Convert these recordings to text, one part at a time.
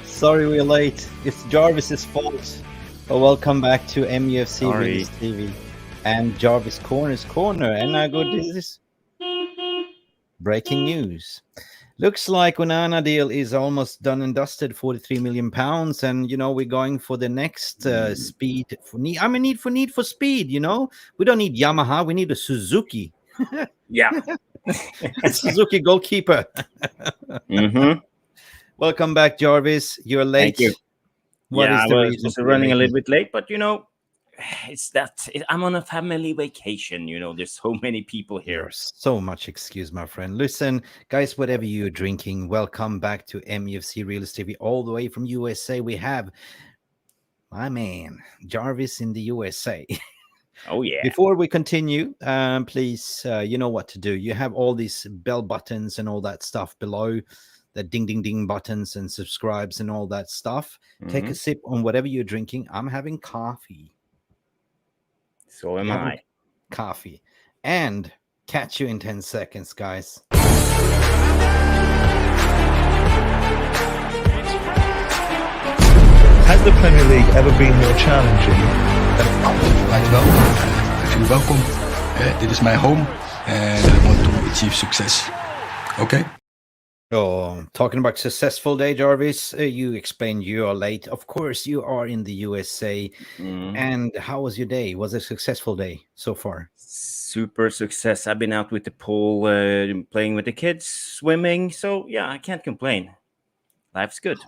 Sorry we're late. It's Jarvis's fault. But welcome back to MUFC Realist TV and Jarvis Corner's Corner. And now go to this breaking news. Looks like Onana deal is almost done and dusted, £43 million, and you know we're going for the next speed. Need for speed. You know we don't need Yamaha, we need a Suzuki. Yeah, Suzuki goalkeeper. Welcome back, Jarvis. You're late. Thank you. I was running a little bit late, but you know, I'm on a family vacation. You know, there's so many people here. There's so much excuse, my friend. Listen, guys, whatever you're drinking, welcome back to MUFC Realist TV. All the way from USA, we have my man Jarvis in the USA. Oh yeah. Before we continue, please, you know what to do. You have all these bell buttons and all that stuff below, the ding ding ding buttons and subscribes and all that stuff. Take a sip on whatever you're drinking. I'm having coffee. So am I. Coffee. And catch you in 10 seconds, guys. Has the Premier League ever been more challenging? Right, wel. Ik ben welkom. Dit is mijn home. And I want to achieve success. Okay? Oh, talking about successful day, Jarvis. You explained you are late. Of course, you are in the USA. And how was your day? Was it a successful day so far? Super success. I've been out with the pool, playing with the kids, swimming. So yeah, I can't complain. Life's good.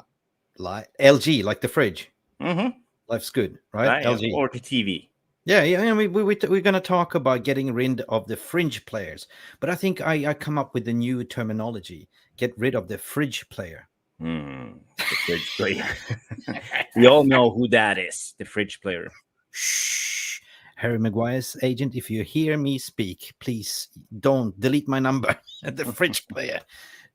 Like LG, like the fridge. Life's good, right? LG or the TV. Yeah. And we're going to talk about getting rid of the fringe players, but I think I come up with a new terminology: get rid of the fridge player. The fridge player. We all know who that is. The fridge player. Shh. Harry Maguire's agent, if you hear me speak, please don't delete my number. The fridge player.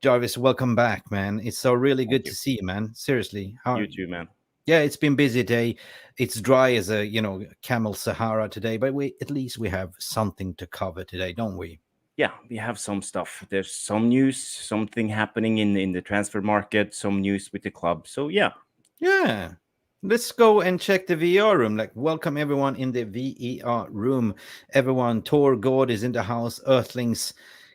Jarvis, welcome back, man. It's so really good to see you, man. Seriously. You too, man. Yeah, it's been a busy day. It's dry as a, camel Sahara today, but at least we have something to cover today, don't we? Yeah, we have some stuff. There's some news, something happening in the transfer market, some news with the club. So yeah. Yeah. Let's go and check the VR room. Like, welcome everyone in the VER room. Everyone, Tor God is in the house. Earthlings,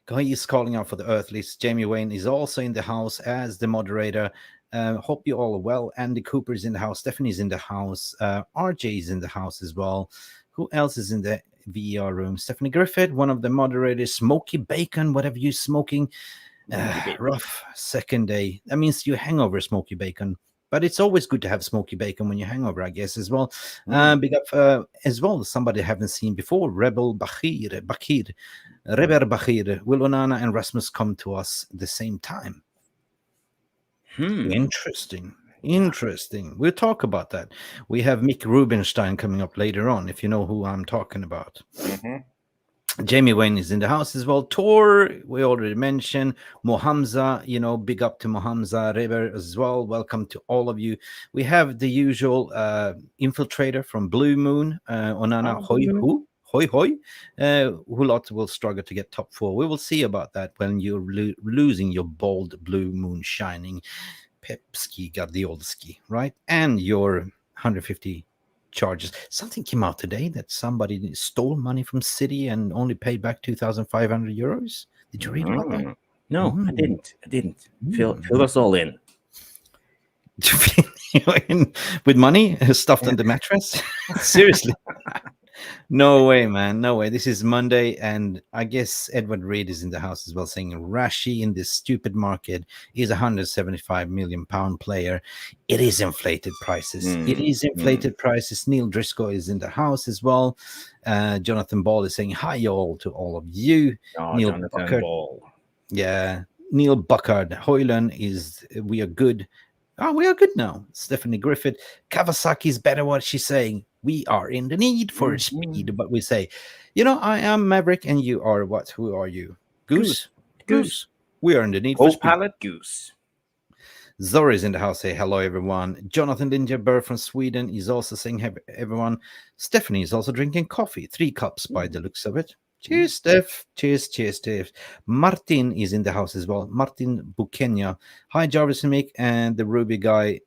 he's calling out for the Earthlings. Jamie Wayne is also in the house as the moderator. Hope you all are well. Andy Cooper is in the house. Stephanie's in the house. RJ is in the house as well. Who else is in the VR room? Stephanie Griffith, one of the moderators. Smoky Bacon, whatever you're smoking. Rough second day. That means you hangover, Smoky Bacon. But it's always good to have Smoky Bacon when you hangover, I guess, as well. Big up as well, somebody I haven't seen before. Rebel Bakir. Will Onana and Rasmus come to us at the same time? Interesting. We'll talk about that. We have Mick Rubenstein coming up later on, if you know who I'm talking about. Jamie Wayne is in the house as well. Tor, we already mentioned. Mohamza, big up to Mohamza River as well. Welcome to all of you. We have the usual infiltrator from Blue Moon, Onana Hoi. Who lot will struggle to get top 4. We will see about that when you're losing your bold Blue Moon shining Pepski Gardiolski, right? And your 150 charges. Something came out today that somebody stole money from City and only paid back 2,500 euros. Did you read about that? No, I didn't. Fill us all in. With money stuffed on the mattress? Seriously. No way, man. No way. This is Monday, and I guess Edward Reed is in the house as well, saying Rashi in this stupid market is a £175 million player. It is inflated prices. Prices. Neil Driscoll is in the house as well. Jonathan Ball is saying hi all to all of you. Neil Buckard. Ball. Yeah. Neil Buckard. Hojlund is we are good. We are good now. Stephanie Griffith. Kawasaki's better what she's saying. We are in the need for speed, but we say, I am Maverick and you are what? Who are you? Goose. We are in the need for speed. Pallet Goose. Zora is in the house. Say hello, everyone. Jonathan Linjaberg from Sweden is also saying, everyone. Stephanie is also drinking coffee. 3 cups by the looks of it. Cheers, Steph. Cheers, Steph. Martin is in the house as well. Martin 𝒂𝒊𝒄𝒌. Hi, Jarvis and Mick and the Ruby guy.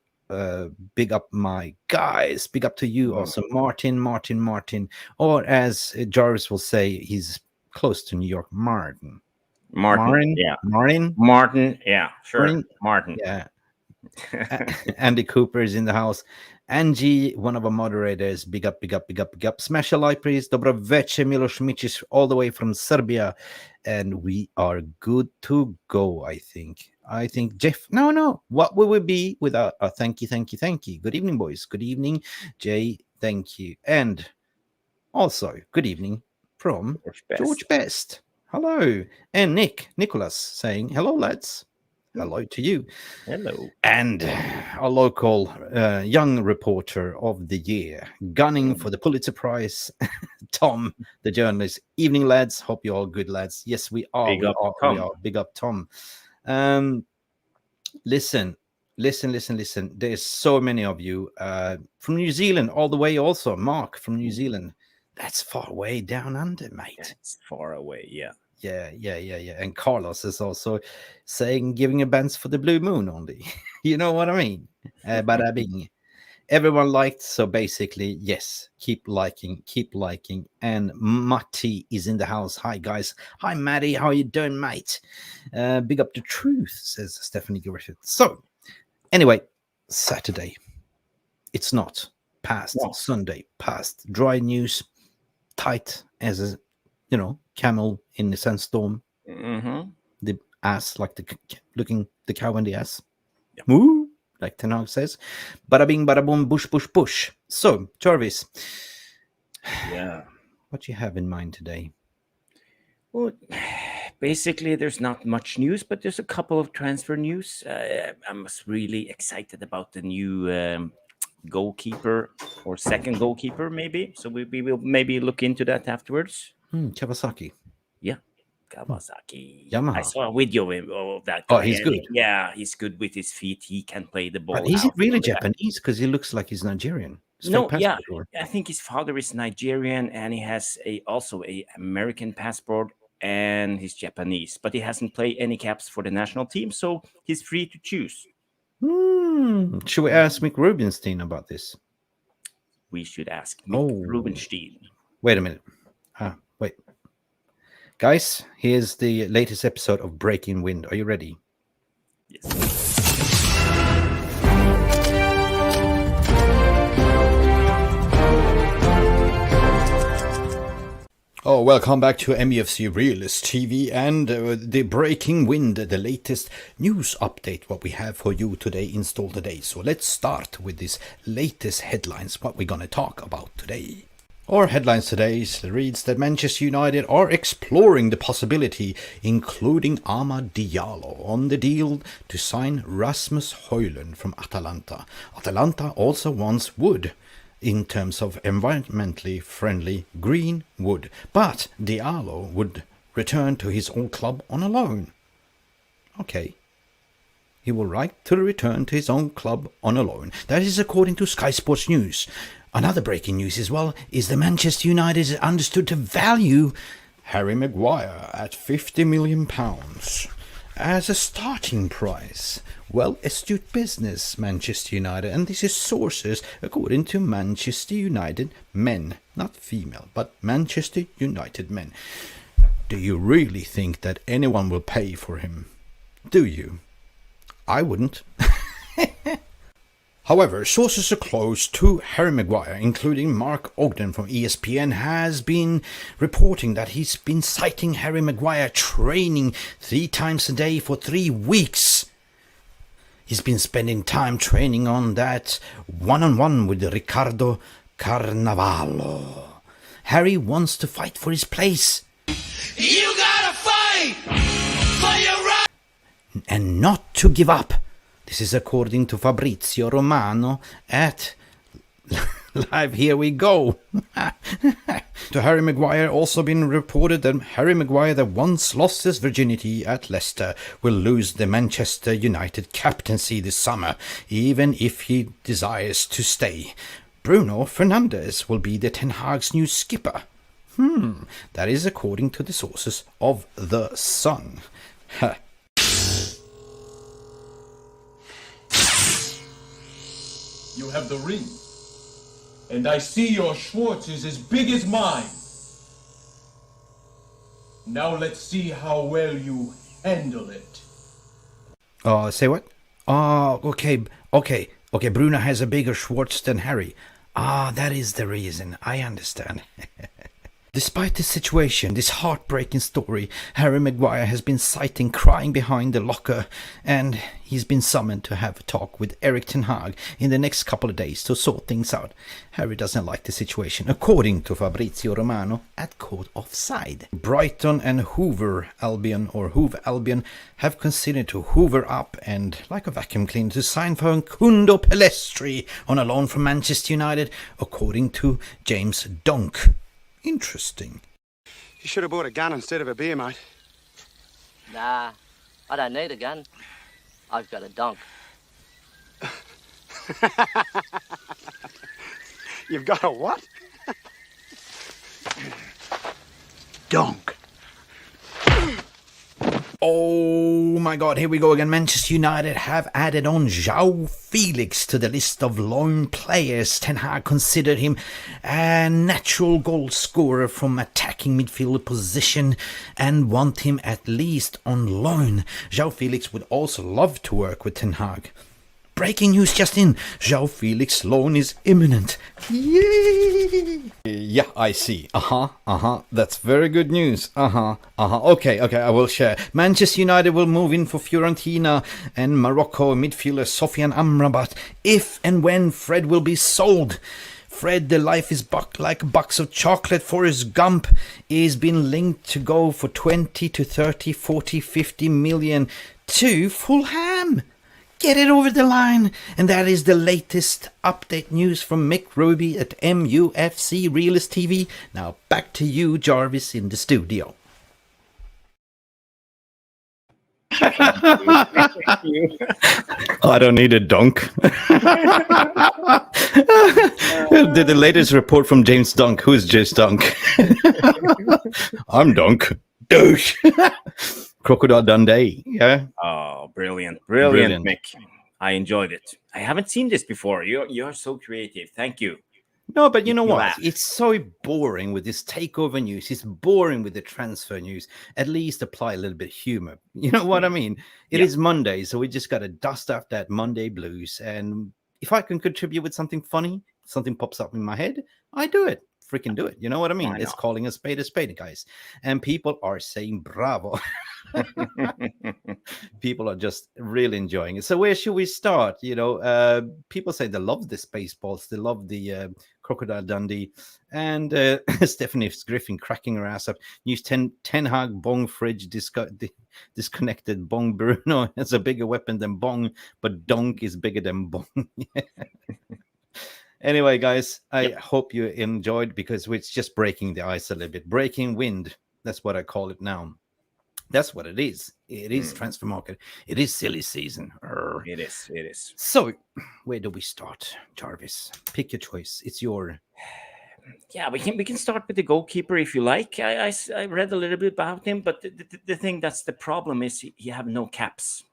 Big up my guys. Big up to you also, Martin. Or as Jarvis will say, he's close to New York, Martin. Yeah. Martin, yeah, sure. Martin. Yeah. Andy Cooper is in the house. Angie, one of our moderators, big up. Smash a like, please. 𝒊𝒂𝒏 𝒍 all the way from Serbia. And we are good to go, I think. Jeff, no. What will we be without a thank you? Good evening, boys. Good evening, Jay. Thank you. And also, good evening from George Best. Hello. And Nicholas saying, hello, lads. Hello to you. Hello. And our local young reporter of the year, gunning for the Pulitzer Prize, Tom, the journalist. Evening, lads. Hope you're all good, lads. Yes, we are. We are. Big up, Tom. Listen. There's so many of you from New Zealand, all the way also. Mark from New Zealand. That's far away down under, mate. That's far away, yeah. Yeah. And Carlos is also saying, giving a bans for the blue moon only. You know what I mean? Bada bing. Everyone liked, so basically, yes, keep liking. And Matti is in the house. Hi, guys. Hi, Matty. How you doing, mate? Big up the truth, says Stephanie Griffith. So, anyway, Saturday. It's not past. No. Sunday, past. Dry news. Tight as a, camel in the sandstorm. Mm-hmm. The ass, like looking the cow in the ass. Yeah. Moo, like Ten Hag says. Bada bing, bada boom, bush. So, Jarvis. Yeah. What you have in mind today? Well, basically, there's not much news, but there's a couple of transfer news. I'm really excited about the new goalkeeper or second goalkeeper, maybe. So we will maybe look into that afterwards. Kawasaki. Yeah, Kawasaki. Yamaha. I saw a video of that guy. Oh, he's good. Yeah, he's good with his feet. He can play the ball. But is it really Japanese? Because he looks like he's Nigerian. No, yeah. I think his father is Nigerian and he has also a American passport and he's Japanese. But he hasn't played any caps for the national team, so he's free to choose. Should we ask Mick Rubenstein about this? We should ask Mick Rubenstein. Wait a minute. Wait. Guys, here's the latest episode of Breaking Wind. Are you ready? Yes. Oh, welcome back to Mufc Realist TV and the Breaking Wind, the latest news update, what we have for you today, installed today. So let's start with this latest headlines, what we're going to talk about today. Our headlines today reads that Manchester United are exploring the possibility, including Amad Diallo, on the deal to sign Rasmus Hojlund from Atalanta. Atalanta also wants wood, in terms of environmentally friendly green wood, but Diallo would return to his old club on a loan. Okay. He will write to return to his own club on a loan. That is according to Sky Sports News. Another breaking news as well is that Manchester United is understood to value Harry Maguire at £50 million as a starting price. Well, astute business, Manchester United, and this is sources according to Manchester United men, not female, but Manchester United men. Do you really think that anyone will pay for him? Do you? I wouldn't. However, sources are close to Harry Maguire, including Mark Ogden from ESPN, has been reporting that he's been citing Harry Maguire training 3 times a day for 3 weeks. He's been spending time training on that one-on-one with Riccardo Carnavalo. Harry wants to fight for his place. You gotta fight for your right! And not to give up. This is according to Fabrizio Romano at Live Here We Go. To Harry Maguire also been reported that Harry Maguire, that once lost his virginity at Leicester, will lose the Manchester United captaincy this summer, even if he desires to stay. Bruno Fernandes will be the Ten Hag's new skipper. That is according to the sources of The Sun. You have the ring. And I see your Schwartz is as big as mine. Now let's see how well you handle it. Say what? Okay. Bruno has a bigger Schwartz than Harry. That is the reason. I understand. Despite this situation, this heartbreaking story, Harry Maguire has been sighted crying behind the locker, and he's been summoned to have a talk with Erik ten Hag in the next couple of days to sort things out. Harry doesn't like the situation, according to Fabrizio Romano at Code Offside. Brighton and Hove Albion have considered to hoover up and, like a vacuum cleaner, to sign for Nkundo Pelestri on a loan from Manchester United, according to James Donk. Interesting. You should have bought a gun instead of a beer, mate. Nah, I don't need a gun. I've got a donk. You've got a what? Donk. Oh my god, here we go again. Manchester United have added on Jao Felix to the list of loan players. Ten Hag considered him a natural goal scorer from attacking midfielder position and want him at least on loan. Jao Felix would also love to work with Ten Hag. Breaking news just in, Jao Felix Loan is imminent. Yay! Yeah, I see. That's very good news. Okay, I will share. Manchester United will move in for Fiorentina and Morocco midfielder Sofian Amrabat if and when Fred will be sold. Fred, the life is like a box of chocolate Forrest Gump, is been linked to go for 20 to 30, 40, 50 million to Fulham. Get it over the line. And that is the latest update news from Mick Ruby at Mufc Realist TV. Now back to you, Jarvis, in the studio. I don't need a donk. The latest report from James Donk. Who's James Donk? I'm Donk. Douche. Crocodile Dundee. Yeah. Oh, brilliant, Mick. I enjoyed it. I haven't seen this before. You're so creative. Thank you. No, but you know what? It's so boring with this takeover news. It's boring with the transfer news. At least apply a little bit of humor. You know what I mean? It is Monday, so we just got to dust off that Monday blues. And if I can contribute with something funny, something pops up in my head, I do it. Freaking do it. You know what I mean? It's calling a spade, guys. And people are saying bravo. People are just really enjoying it. So where should we start? You know, people say they love the Spaceballs. They love the Crocodile Dundee. And Stephanie Griffin cracking her ass up. News 10 Hag Bong Fridge disconnected. Bong Bruno has a bigger weapon than Bong, but Donk is bigger than Bong. Anyway, guys, I hope you enjoyed, because it's just breaking the ice a little bit. Breaking wind. That's what I call it now. That's what it is. It is transfer market. It is silly season. It is. So, where do we start, Jarvis? Pick your choice. It's your... Yeah, we can start with the goalkeeper if you like. I read a little bit about him, but the thing that's the problem is he have no caps.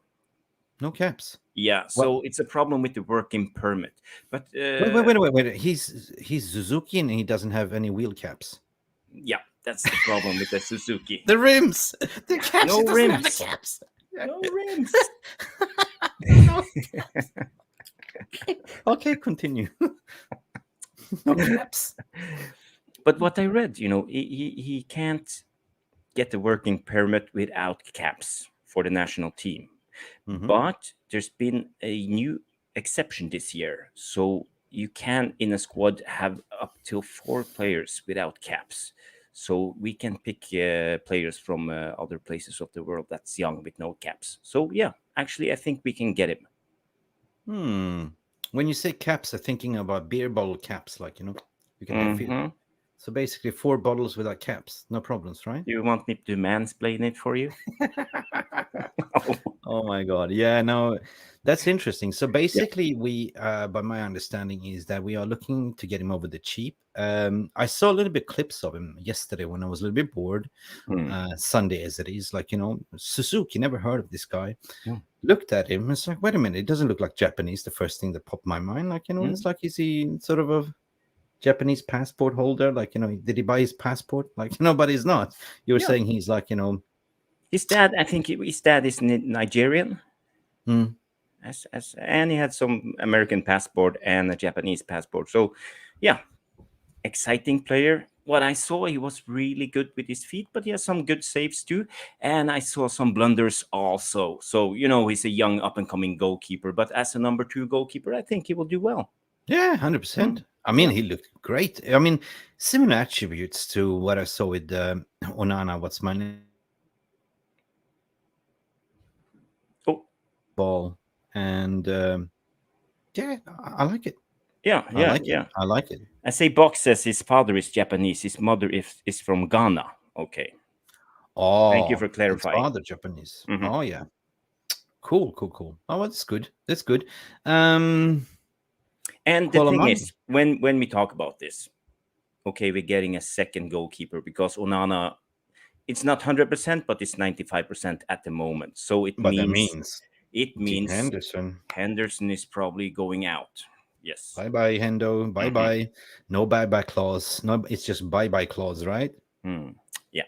No caps. Yeah, so it's a problem with the working permit. But wait. He's Suzuki and he doesn't have any wheel caps. Yeah, that's the problem with the Suzuki. The rims. The caps. No rims. The caps. No rims. Okay, continue. No caps. But what I read, you know, he can't get the working permit without caps for the national team. But there's been a new exception this year. So you can, in a squad, have up to 4 players without caps. So we can pick players from other places of the world that's young with no caps. So, yeah, actually, I think we can get him. When you say caps, I'm thinking about beer bottle caps, like, you know, you can have So basically 4 bottles without caps, no problems, right? You want me to mansplain it for you? Oh my god, yeah, no, that's interesting. So basically we by my understanding is that we are looking to get him over the cheap. I saw a little bit clips of him yesterday when I was a little bit bored. Sunday as it is, like, Suzuki, never heard of this guy. Looked at him, it's like, wait a minute, it doesn't look like Japanese. The first thing that popped my mind, like, it's like, is he sort of a Japanese passport holder? Like, did he buy his passport? Like, but he's not. You were saying he's like, his dad, I think his dad is Nigerian. And he had some American passport and a Japanese passport. So, yeah, exciting player. What I saw, he was really good with his feet, but he has some good saves too. And I saw some blunders also. So, he's a young up-and-coming goalkeeper. But as a number 2 goalkeeper, I think he will do well. Yeah, 100%. I mean, he looked great. I mean, similar attributes to what I saw with Onana. What's my name? Ball. And yeah, I like it. Yeah. I like it. I say Box says his father is Japanese. His mother is from Ghana. Okay. Oh, thank you for clarifying. His father Japanese. Oh, yeah. Cool. Oh, that's good. That's good. And the thing is, when we talk about this, okay, we're getting a second goalkeeper because Onana, it's not 100%, but it's 95% at the moment. So it means Henderson is probably going out. Yes. Bye-bye, Hendo. Bye-bye. No bye-bye clause. No, it's just bye-bye clause, right? Yeah.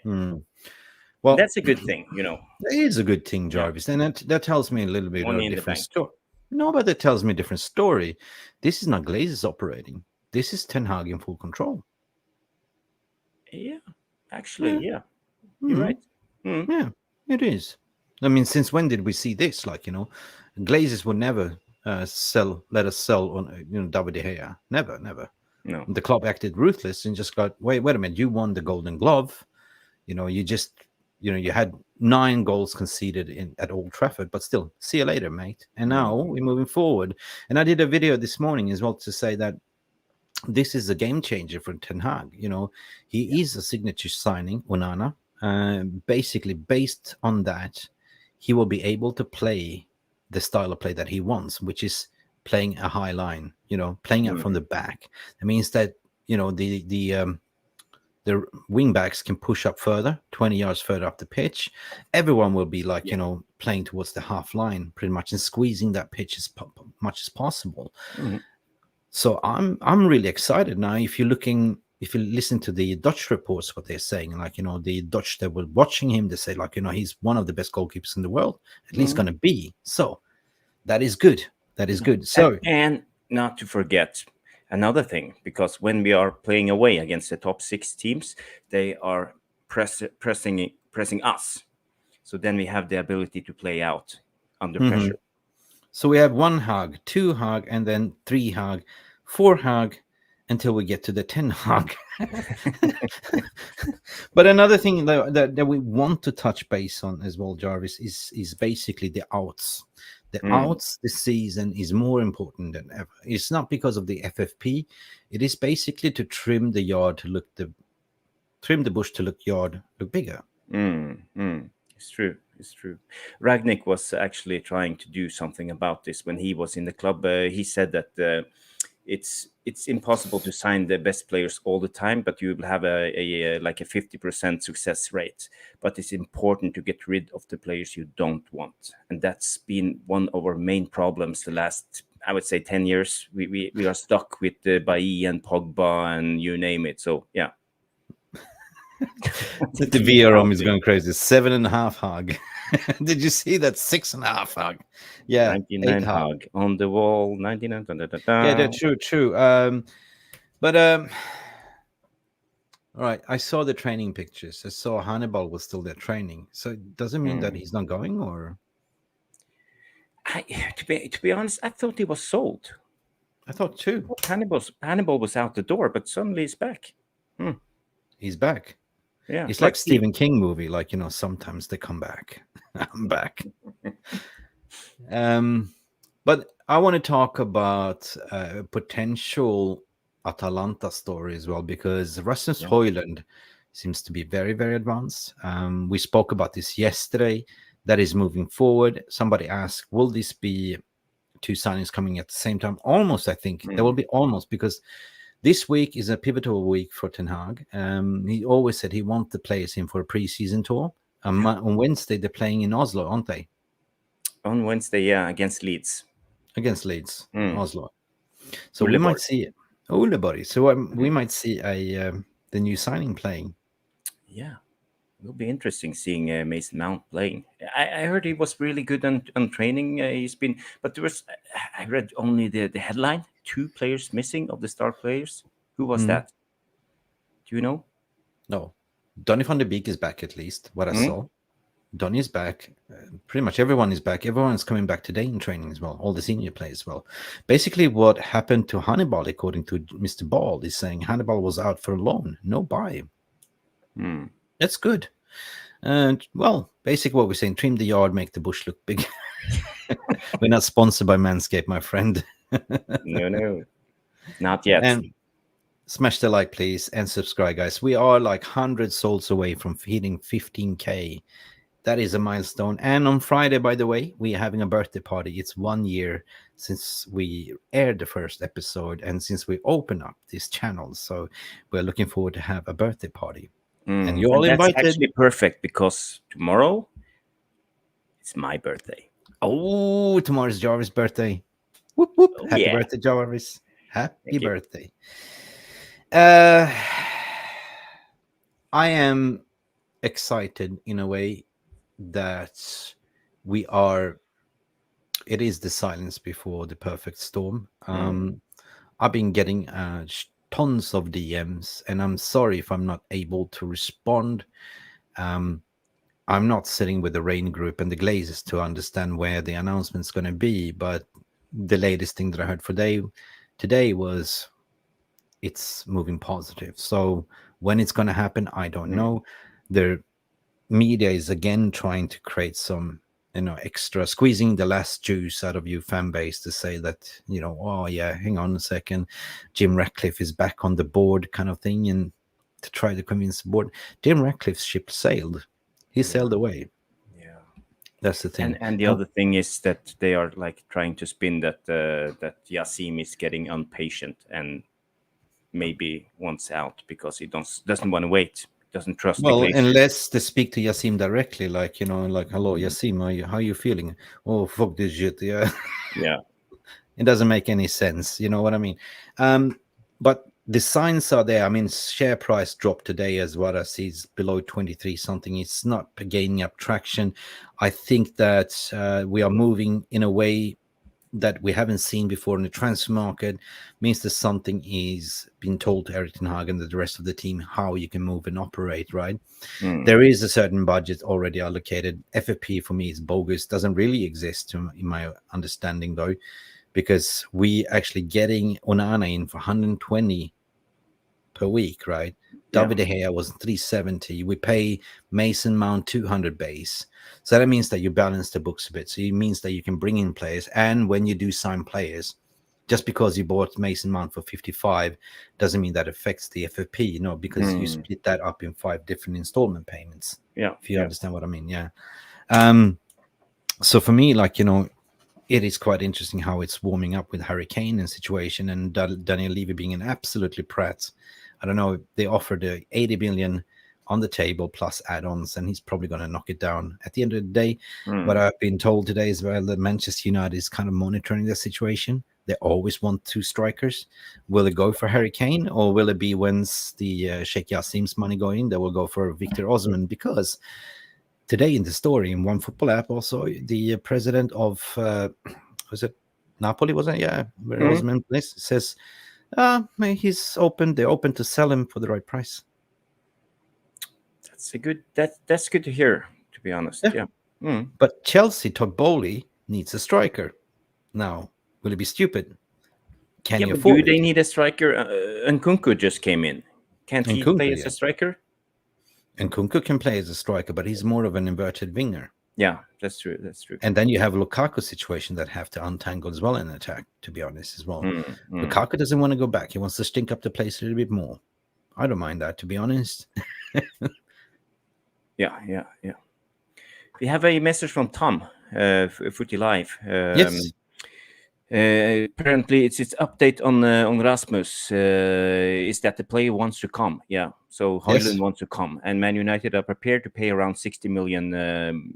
Well, that's a good thing, It is a good thing, Jarvis. And that tells me a little bit of a different story. No, but that tells me a different story. This is not Glazers operating. This is Ten Hag in full control. Yeah. Actually, yeah. You're right. Yeah, it is. I mean, since when did we see this? Like, Glazers would never let us sell on David De Gea. Never. No. The club acted ruthless and just got wait a minute. You won the Golden Glove. You just you had 9 goals conceded at Old Trafford, but still, see you later, mate. And now we're moving forward. And I did a video this morning as well to say that this is a game changer for Ten Hag. He is a signature signing, Onana. Basically, based on that, he will be able to play the style of play that he wants, which is playing a high line, playing it from the back. That means that, the wing backs can push up further, 20 yards further up the pitch. Everyone will be like, playing towards the half line pretty much and squeezing that pitch as much as possible. So I'm really excited now. If you listen to the Dutch reports, what they're saying, like, the Dutch that were watching him, they say, like, he's one of the best goalkeepers in the world, at least going to be. So that is good. That is good. So, and not to forget another thing, because when we are playing away against the top 6 teams, they are pressing us. So then we have the ability to play out under pressure. So we have 1 Hag, 2 Hag, and then 3 Hag, 4 Hag, until we get to the 10 Hag. But another thing that we want to touch base on as well, Jarvis, is basically the outs. The outs this season is more important than ever. It's not because of the FFP. It is basically to trim the yard to look trim the bush to look bigger. It's true. Ragnick was actually trying to do something about this when he was in the club. He said that it's impossible to sign the best players all the time, but you will have a 50% success rate. But it's important to get rid of the players you don't want, and that's been one of our main problems the last, I would say, 10 years. We are stuck with Bailly and Pogba and you name it. So yeah. The VRM is going crazy. 7.5 Hag. Did you see that? 6.5 Hag. Yeah, 99 Hag on the wall. 99. Yeah, that's true. But all right. I saw the training pictures. I saw Hannibal was still there training. So it doesn't mean that he's not going, or. To be honest, I thought he was sold. I thought too. Hannibal was out the door, but suddenly he's back. He's back. Yeah, it's like Stephen King movie, like, sometimes they come back. I'm back. But I want to talk about potential Atalanta story as well, because Rasmus Hojlund seems to be very, very advanced. We spoke about this yesterday. That is moving forward. Somebody asked, will this be 2 signings coming at the same time? Almost, I think. There will be almost, because this week is a pivotal week for Ten Hag. He always said he wants the players in for a pre-season tour. On Wednesday, they're playing in Oslo, aren't they? On Wednesday, yeah, against Leeds. Against Leeds, Oslo. So we might see Uleborg. So we might see the new signing playing. Yeah, it will be interesting seeing Mason Mount playing. I heard he was really good on training. But there was, I read only the headline: 2 players missing of the star players. Who was that? Do you know? No, Donny van der Beek is back, at least what I saw. Donny is back. Pretty much everyone is back. Everyone's coming back today in training as well. All the senior players as well. Basically, what happened to Hannibal, according to Mr. Ball, is saying Hannibal was out for a loan, no buy. That's good. And well, basically what we're saying: trim the yard, make the bush look big. We're not sponsored by Manscaped, my friend. No, not yet. And smash the like, please, and subscribe, guys. We are like 100 souls away from hitting 15K. That is a milestone. And on Friday, by the way, we are having a birthday party. It's 1 year since we aired the first episode and since we opened up this channel. So we're looking forward to have a birthday party. And you're all invited. That's actually perfect, because tomorrow it's my birthday. Oh, tomorrow's Jarvis' birthday. Whoop, whoop. Oh, Happy yeah. birthday, Jarvis. Happy Thank you. birthday. I am excited in a way that it is the silence before the perfect storm. I've been getting tons of DMs, and I'm sorry if I'm not able to respond. I'm not sitting with the Rain Group and the Glazers to understand where the announcement's going to be, but the latest thing that I heard today was it's moving positive. So when it's going to happen, I don't know. The media is again trying to create some, extra, squeezing the last juice out of you fan base to say that, oh yeah, hang on a second, Jim Ratcliffe is back on the board kind of thing, and to try to convince the board. Jim Ratcliffe's ship sailed. He sailed away. Yeah. That's the thing. And the other thing is that they are like trying to spin that Yassim is getting impatient and maybe wants out because he doesn't want to wait. Doesn't trust. Well, unless they speak to Yassim directly, like hello Yassim, how you feeling? Oh, fuck this shit, yeah. Yeah. It doesn't make any sense, you know what I mean? But the signs are there. I mean, share price dropped today as well. I see it's below 23 something. It's not gaining up traction. I think that we are moving in a way that we haven't seen before in the transfer market. Means that something is being told to Erik ten Hag and the rest of the team how you can move and operate, right? There is a certain budget already allocated. FFP for me is bogus, doesn't really exist in my understanding though, because we actually getting Onana in for 120 per week, right? David De Gea was 370. We pay Mason Mount 200 base. So that means that you balance the books a bit. So it means that you can bring in players. And when you do sign players, just because you bought Mason Mount for 55 doesn't mean that affects the FFP, because you split that up in 5 different installment payments. Yeah. If you understand what I mean. Yeah. So for me, it is quite interesting how it's warming up with Harry Kane and situation, and Daniel Levy being an absolutely prat. I don't know. They offered 80 million on the table plus add-ons, and he's probably going to knock it down at the end of the day. What I've been told today is that Manchester United is kind of monitoring the situation. They always want 2 strikers. Will it go for Harry Kane, or will it be once the Sheikh Yassim's money go in, they will go for Victor Osimhen? Because today in the story in One Football app, also the president of was it Napoli? Wasn't it? Yeah, where Osimhen plays, says he's open. They're open to sell him for the right price. That's good to hear, to be honest. Yeah. But Chelsea, Todd Bowley needs a striker. Now, will it be stupid? Can you afford do they need a striker? Nkunku just came in. Can't he play as a striker? Nkunku can play as a striker, but he's more of an inverted winger. Yeah, that's true. That's true. And then you have Lukaku situation that have to untangle as well in attack, to be honest, as well. Lukaku doesn't want to go back. He wants to stink up the place a little bit more. I don't mind that, to be honest. Yeah. We have a message from Tom, Footy Live. Yes. Apparently, it's update on Rasmus. Is that the player wants to come? Yeah. So Hojlund wants to come, and Man United are prepared to pay around 60 million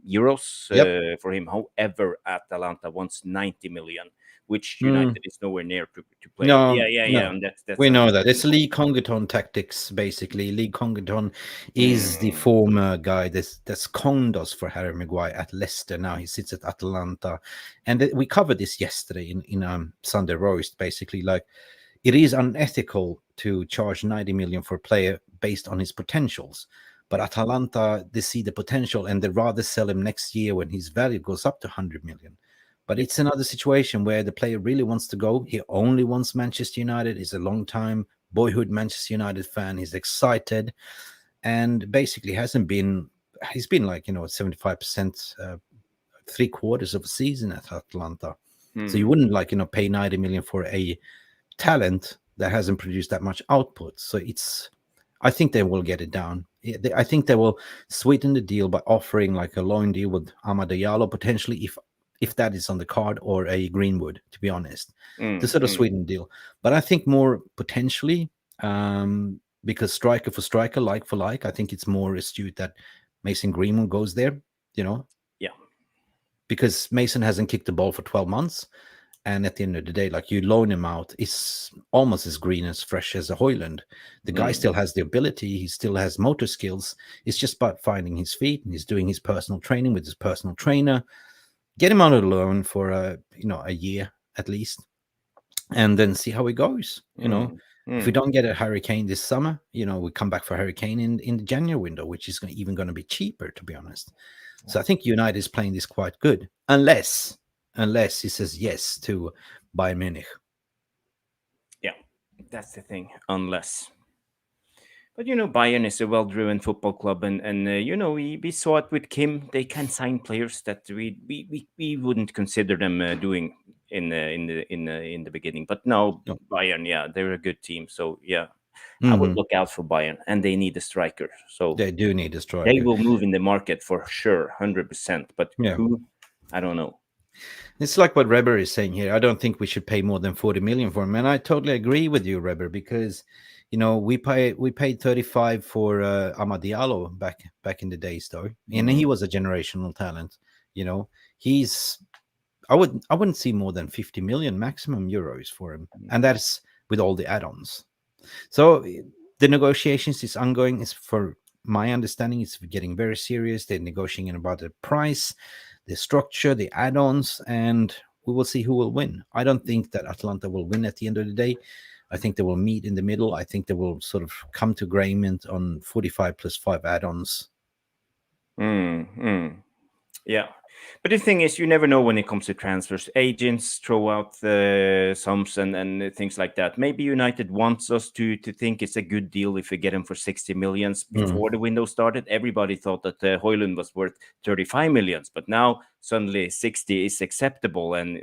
euros for him. However, Atalanta wants 90 million, which United is nowhere near to play. No, Yeah. no. And that's We know that. It's Lee Congerton tactics, basically. Lee Congerton is the former guy that's conned us for Harry Maguire at Leicester. Now he sits at Atalanta. And we covered this yesterday in Sunday Roast, basically. Like, it is unethical to charge 90 million for a player based on his potentials. But Atalanta, they see the potential and they'd rather sell him next year when his value goes up to 100 million. But it's another situation where the player really wants to go. He only wants Manchester United. He's a long-time boyhood Manchester United fan. He's excited. And basically he's been like, 75%, 3/4 of a season at Atalanta. So you wouldn't pay 90 million for a talent that hasn't produced that much output. So I think they will get it down. I think they will sweeten the deal by offering like a loan deal with Amad Diallo potentially, if that is on the card, or a Greenwood, to be honest, the sort of sweeten deal. But I think more potentially, because striker for striker, like for like, I think it's more astute that Mason Greenwood goes there, Yeah. Because Mason hasn't kicked the ball for 12 months. And at the end of the day, like, you loan him out, it's almost as green as fresh as a Hojlund. The guy still has the ability. He still has motor skills. It's just about finding his feet, and he's doing his personal training with his personal trainer. Get him on a loan for a year at least, and then see how it goes. If we don't get a Harry Kane this summer, we come back for Harry Kane in the January window, which is even going to be cheaper, to be honest. So I think United is playing this quite good, unless he says yes to Bayern Munich. Yeah, that's the thing. Unless. But Bayern is a well-driven football club, and we saw it with Kim. They can sign players that we wouldn't consider them doing in the beginning. But now Bayern, yeah, they're a good team. So yeah, I would look out for Bayern, and they need a striker. So they do need a striker. They will move in the market for sure, 100%. But who? I don't know. It's like what Reber is saying here. I don't think we should pay more than 40 million for him, and I totally agree with you, Reber, because we paid 35 for Amad Diallo back in the days, though, and he was a generational talent. I wouldn't see more than 50 million maximum euros for him, and that's with all the add-ons. So the negotiations is ongoing. Is, for my understanding, it's getting very serious. They're negotiating about the price, the structure, the add-ons, and we will see who will win. I don't think that Atalanta will win at the end of the day. I think they will meet in the middle. I think they will sort of come to agreement on 45 plus 5 add-ons. Yeah. But the thing is, you never know when it comes to transfers. Agents throw out the sums and things like that. Maybe United wants us to think it's a good deal if we get him for 60 millions. Before the window started, everybody thought that Hojlund was worth 35 millions. But now suddenly 60 is acceptable. And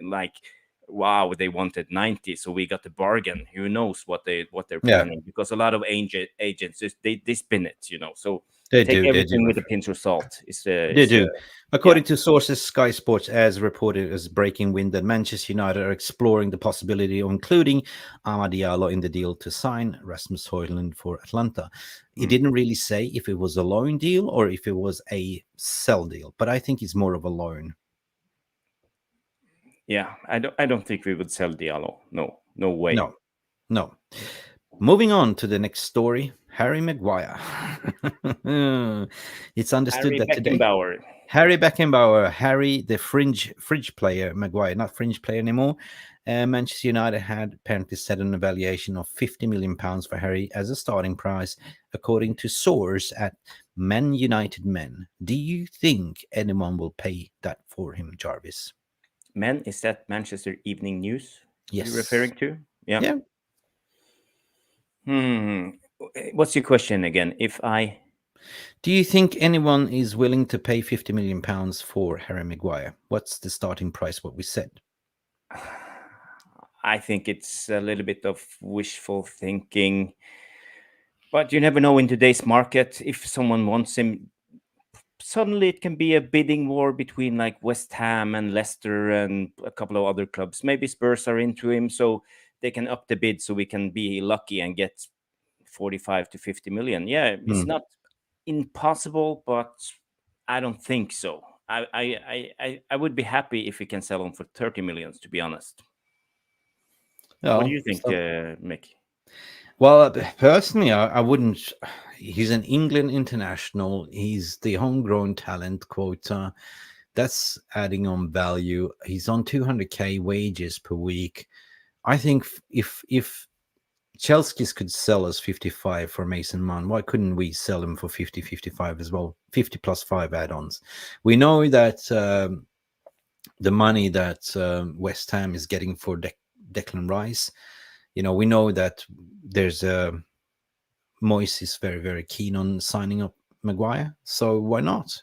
wow, they wanted 90, so we got the bargain. Who knows what they're planning? Because a lot of agents, they spin it, So They take do, everything they do. with a pinch of salt. They do. According to sources, Sky Sports has reported as breaking wind that Manchester United are exploring the possibility of including Amad Diallo in the deal to sign Rasmus Hojlund for Atlanta. It didn't really say if it was a loan deal or if it was a sell deal, but I think it's more of a loan. Yeah, I don't think we would sell Diallo. No way. No. Moving on to the next story, Harry Maguire. It's understood Harry that today, Harry, the fringe player, Maguire, not fringe player anymore. Manchester United had apparently set an evaluation of £50 million for Harry as a starting price, according to source at Man United Men. Do you think anyone will pay that for him, Jarvis? Men, is that Manchester Evening News? Yes. You're referring to? Yeah. What's your question again? Do you think anyone is willing to pay £50 million for Harry Maguire? What's the starting price, what we said? I think it's a little bit of wishful thinking. But you never know in today's market. If someone wants him, suddenly it can be a bidding war between like West Ham and Leicester and a couple of other clubs. Maybe Spurs are into him, so they can up the bid so we can be lucky and get 45 to 50 million. Yeah, it's not impossible, but I don't think so. I would be happy if we can sell him for 30 millions, to be honest. What do you think, Mick? Well, personally, I wouldn't. He's an England international. He's the homegrown talent quota. That's adding on value. He's on 200k wages per week. I think if Chelsea's could sell us 55 for Mason Mount, why couldn't we sell him for 50, 55 as well? 50 plus 5 add-ons. We know that the money that West Ham is getting for Declan Rice, we know that there's Moyes is very, very keen on signing up Maguire. So why not?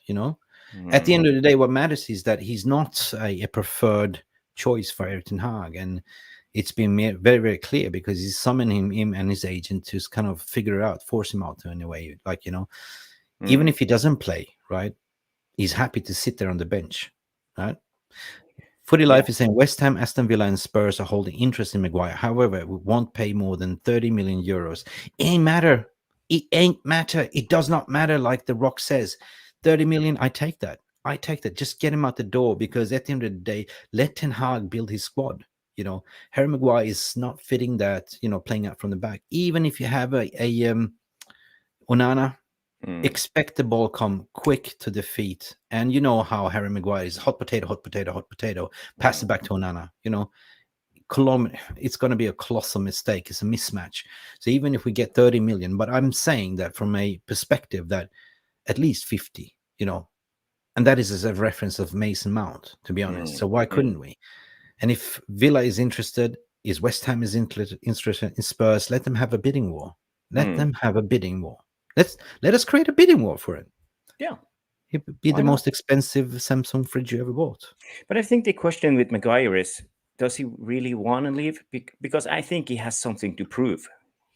At the end of the day, what matters is that he's not a preferred choice for Erik ten Hag. And it's been very, very clear because he's summoning him and his agent to kind of figure it out, force him out in a way. Like, even if he doesn't play, right, he's happy to sit there on the bench, right? Footy Life is saying West Ham, Aston Villa, and Spurs are holding interest in Maguire. However, we won't pay more than 30 million euros. It ain't matter. It ain't matter. It does not matter. Like The Rock says, 30 million. I take that. Just get him out the door, because at the end of the day, let Ten Hag build his squad. Harry Maguire is not fitting that. Playing out from the back. Even if you have a Onana. Expect the ball come quick to the feet. And you know how Harry Maguire is hot potato, pass it back to Onana. It's going to be a colossal mistake. It's a mismatch. So even if we get 30 million, but I'm saying that from a perspective that at least 50, and that is as a reference of Mason Mount, to be honest. So why couldn't we? And if Villa is interested, is West Ham is interested in Spurs, let them have a bidding war. Let them have a bidding war. Let us create a bidding war for it. Yeah. It would be the most expensive Samsung fridge you ever bought. But I think the question with Maguire is, does he really want to leave? Because I think he has something to prove.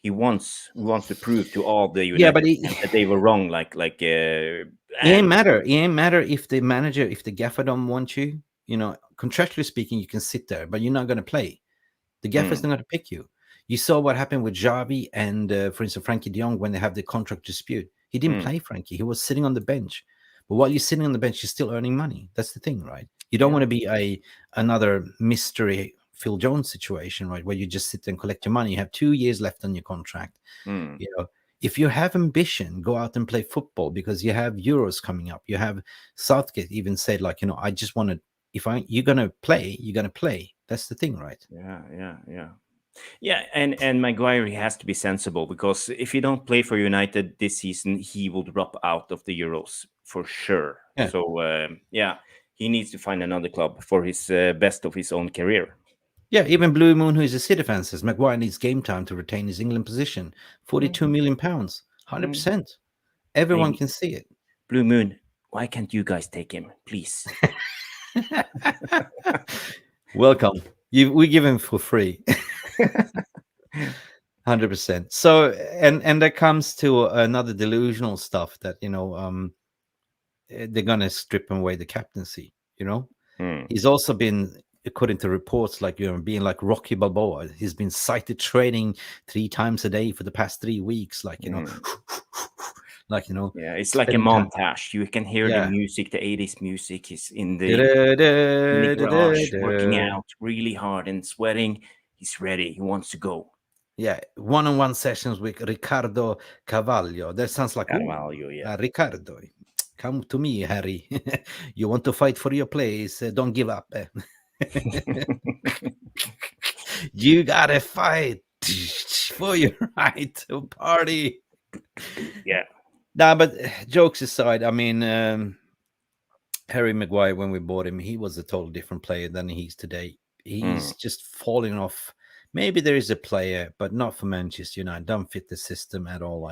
He wants to prove to all the United that they were wrong. It ain't matter. It ain't matter if the manager, if the gaffer don't want you. Contractually speaking, you can sit there, but you're not going to play. The gaffer's not going to pick you. You saw what happened with Xavi and, for instance, Frankie de Jong when they have the contract dispute. He didn't play Frankie. He was sitting on the bench. But while you're sitting on the bench, you're still earning money. That's the thing, right? You don't want to be another mystery Phil Jones situation, right, where you just sit there and collect your money. You have 2 years left on your contract. If you have ambition, go out and play football, because you have Euros coming up. You have Southgate even said, like, I just want to, you're going to play, you're going to play. That's the thing, right? Yeah, and Maguire, he has to be sensible, because if he don't play for United this season, he will drop out of the Euros for sure. Yeah. So, he needs to find another club for his best of his own career. Yeah, even Blue Moon, who is a City fan, says Maguire needs game time to retain his England position. 42 million pounds, 100%. Everyone can see it. Blue Moon, why can't you guys take him, please? Welcome. We give him for free. 100%. So, and that comes to another delusional stuff that they're gonna strip him away the captaincy. He's also been, according to reports, like being like Rocky Balboa. He's been sighted training 3 times a day for the past 3 weeks. Like it's like a montage. You can hear the music, the 80s music. He's in the garage working out really hard and sweating. He's ready. He wants to go. Yeah, one-on-one sessions with Ricardo Carvalho. That sounds like Carvalho. Ricardo, come to me, Harry. You want to fight for your place? Don't give up. You gotta fight for your right to party. Yeah. Nah, but jokes aside, I mean, Harry Maguire, when we bought him, he was a totally different player than he is today. He's just falling off. Maybe there is a player, but not for Manchester United. Don't fit the system at all,